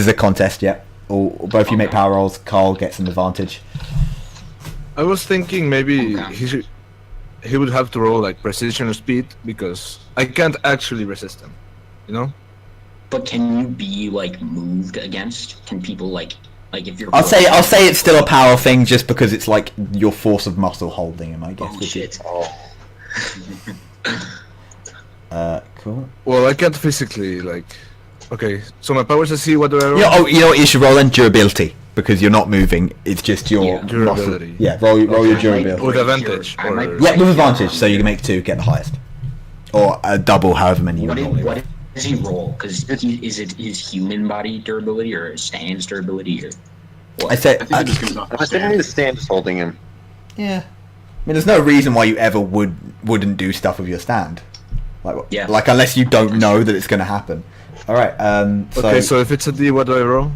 a contest. Yeah. Both of you make power rolls. Carl gets an advantage. I was thinking maybe Okay. he would have to roll precision or speed because I can't actually resist him. You know? But can you be moved against? Can people if you're? I'll say it's still a power thing just because it's your force of muscle holding him. I guess. Oh shit. Cool. Well, I can't physically like. Okay, so my powers CC. What do I roll? Yeah. Oh, you know what you should roll then? Durability, because you're not moving. It's just your Yeah. muscle. Durability. Yeah. Roll your I might durability. With break advantage, your- I might or- Yeah, break with your advantage, so you can make 2, get the highest, or a double, however many you What, normally roll. what does he roll? Because is it his human body durability or his stand's durability or what? I said, I think it just goes off I'm the assuming stand. the stand is holding him. yeah. I mean, there's no reason why you ever wouldn't do stuff with your stand, Yeah. like unless you don't know that it's going to happen. All right. Okay, so if it's a D, what do I roll?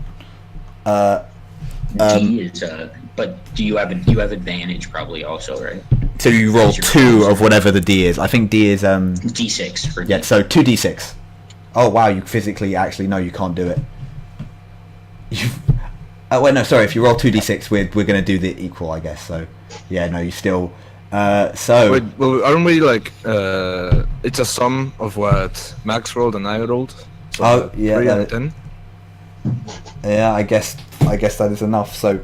D is but do you have advantage probably also, right? so you roll 2 of whatever the D is. I think D is D6 for yeah. So 2d6. Oh wow, you physically actually no, you can't do it. You. Wait, no, sorry. If you roll 2d6, we're going to do the equal, I guess. So yeah, no, you still. So. Wait, well, aren't we like? It's a sum of what Max rolled and I rolled. So Oh, yeah, 3 that- and 10. Yeah, I guess that is enough. So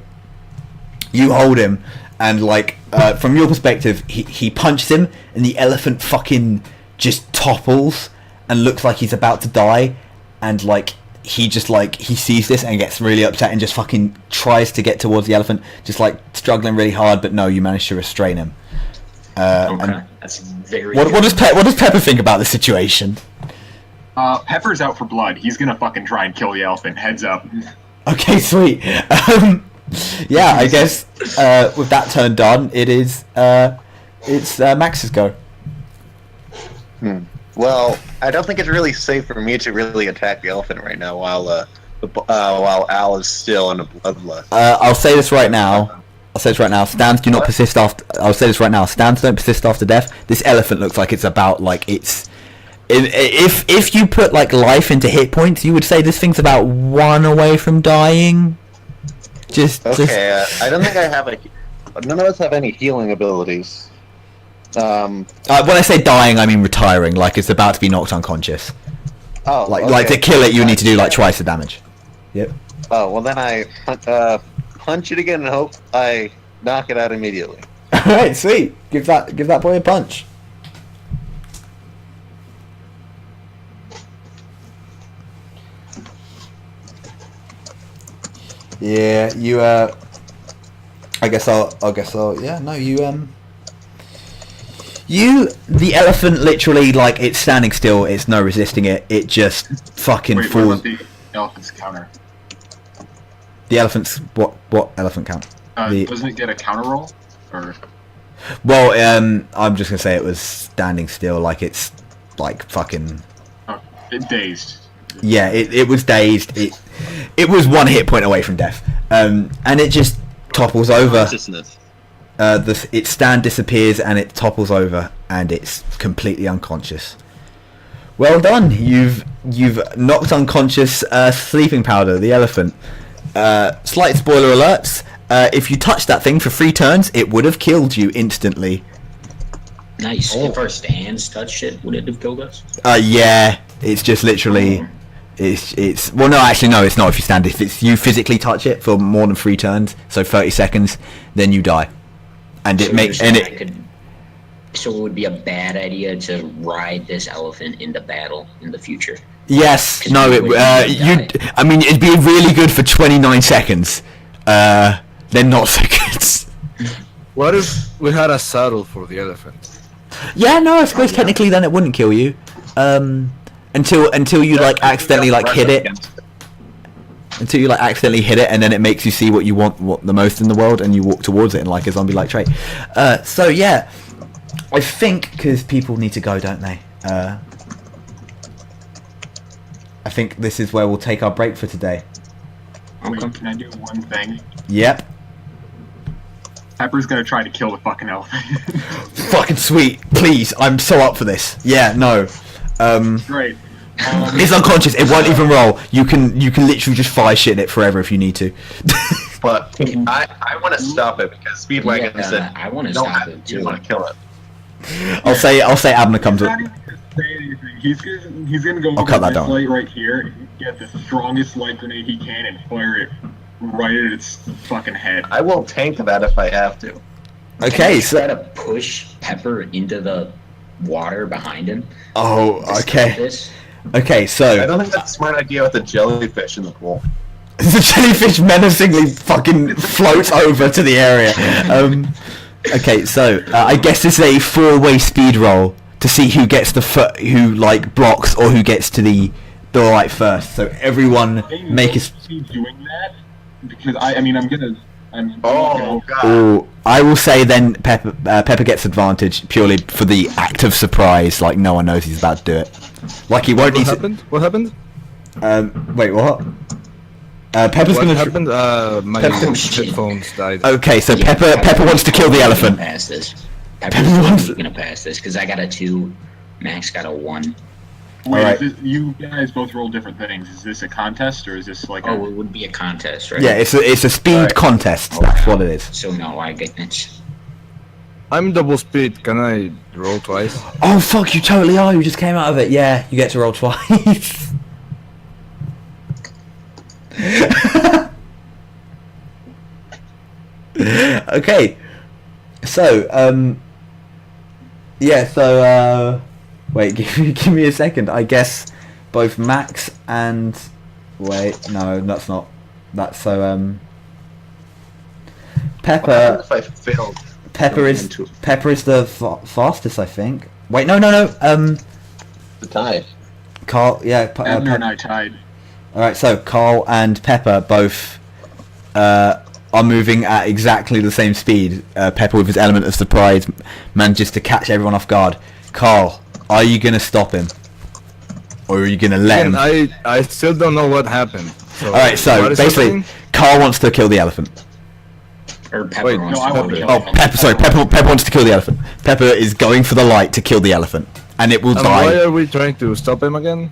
you hold him, and like from your perspective, he punches him, and the elephant fucking just topples and looks like he's about to die, and like he just like he sees this and gets really upset and just fucking tries to get towards the elephant, just like struggling really hard, but no, you manage to restrain him. Okay, that's very. What does Pepper think about the situation? Pepper's out for blood. He's gonna fucking try and kill the elephant. Heads up. Okay, sweet. Yeah, I guess with that turn done, it's Max's go. Well, I don't think it's really safe for me to really attack the elephant right now while Al is still in a bloodlust. I'll say this right now. Stands do not persist after. I'll say this right now. Stands don't persist after death. This elephant looks like it's about like it's. If you put like life into hit points, you would say this thing's about 1 away from dying. Okay, I don't think I have none of us have any healing abilities. When I say dying, I mean retiring. Like it's about to be knocked unconscious. Oh, Like to kill it, you need to do like twice the damage. Yep. Oh, well then I punch it again and hope I knock it out immediately. All right, sweet. Give that boy a punch. Yeah, you. I guess I'll. Yeah, no, you. The elephant literally like it's standing still. It's no resisting it. It just fucking Wait, what falls. about the elephant's counter? The elephant's what elephant count? Doesn't it get a counter roll? Or Well, I'm just gonna say it was standing still. Like it's like fucking. it dazed? Yeah, it was dazed. It was 1 hit point away from death. And it just topples over. Consciousness. Its stand disappears and it topples over and it's completely unconscious. Well done. You've knocked unconscious sleeping powder, the elephant. Slight spoiler alerts. If you touched that thing for 3 turns, it would have killed you instantly. Nice. If our stands touched it, would it have killed us? Yeah, it's just literally. It's well, no, actually, no, it's not. If you stand, if it's you physically touch it for more than 3 turns, so 30 seconds, then you die, and it makes and it. So it would be a bad idea to ride this elephant into battle in the future. Yes, no, I mean, it'd be really good for 29 seconds, then not so good. What if we had a saddle for the elephant? Yeah, no, I suppose technically then it wouldn't kill you, until you like accidentally like hit it. Until you like accidentally hit it, and then it makes you see what you want the most in the world, and you walk towards it in like a zombie-like trait. So yeah, I think because people need to go, don't they? I think this is where we'll take our break for today. Wait, can I do one thing? Yep. Pepper's gonna try to kill the fucking elephant. Fucking sweet. Please, I'm so up for this. Yeah, no. Great. It's unconscious. It won't even roll. You can literally just fire shit in it forever if you need to. But I want to stop it because Speedwagon said I want to don't stop have it to too. want to kill it. I'll say Abner comes He's up. not even gonna say anything. He's gonna go I'll over cut that this down. light right here, get the strongest light grenade he can, and fire it right at its fucking head. I will tank that if I have to. Okay, Try so to push Pepper into the water behind him. Oh, to stop okay. This. Okay, I so don't think that's a smart idea with the jellyfish in the pool. the jellyfish menacingly fucking floats over to the area. Okay, so I guess this is a 4-way speed roll to see who gets who like blocks or who gets to the light first. So everyone make a. Doing that because I'm walking Oh over. god. Ooh, I will say then Pepper gets advantage purely for the act of surprise. Like no one knows he's about to do it. Like he won't. What happened? What happened? Wait, what? Pepper's What gonna. happened? My Pepper's- headphones died. Okay, so Yeah, Pepper wants to kill the elephant. Pass this. Pepper Pepper's wants- totally gonna pass this because I got a 2. Max got a 1. Wait, Alright. you guys both roll different things. Is this a contest or is this like Oh, it would be a contest, right? Yeah, it's a speed Alright. contest. That's what it is. So no, I get it. I'm double speed. Can I roll twice? Oh fuck! You totally are. You just came out of it. Yeah, you get to roll twice. Okay. So yeah. So wait. Give me a second. I guess both Max and wait. No, that's not. That's so What Pepper. happens if I failed? Pepper is Into- the fastest, I think. Wait, no. The tie. Carl, yeah. Abner and I tied. All right, so Carl and Pepper both are moving at exactly the same speed. Pepper, with his element of surprise, manages to catch everyone off guard. Carl, are you gonna stop him, or are you gonna let him? I still don't know what happened. So All right, so what is basically, happening? Carl wants to kill the elephant. Or Pepper Wait, wants no, I to want go to to kill Oh, Pepper. Sorry, Pepper wants to kill the elephant. Pepper is going for the light to kill the elephant, and it will And die. why are we trying to stop him again?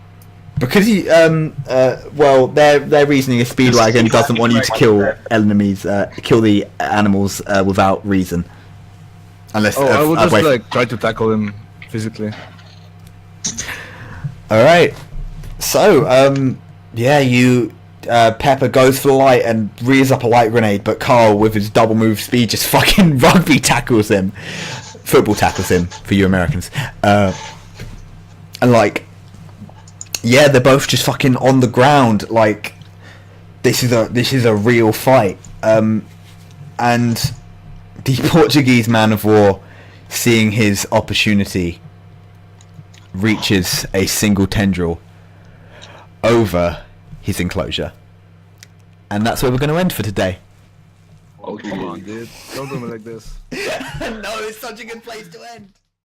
Because he, well, their reasoning is Speedwagon doesn't want you to kill enemies, kill the animals without reason. Unless, Oh, I would just wait. like try to tackle him physically. All right. So, yeah, you, Pepper goes for the light and rears up a light grenade, but Carl, with his double move speed, just fucking rugby tackles him, football tackles him for you Americans, and like. Yeah, they're both just fucking on the ground. Like, this is a real fight. And the Portuguese man of war, seeing his opportunity, reaches a single tendril over his enclosure. And that's where we're going to end for today. Oh, Come on, dude. Don't do me like this. No, it's such a good place to end.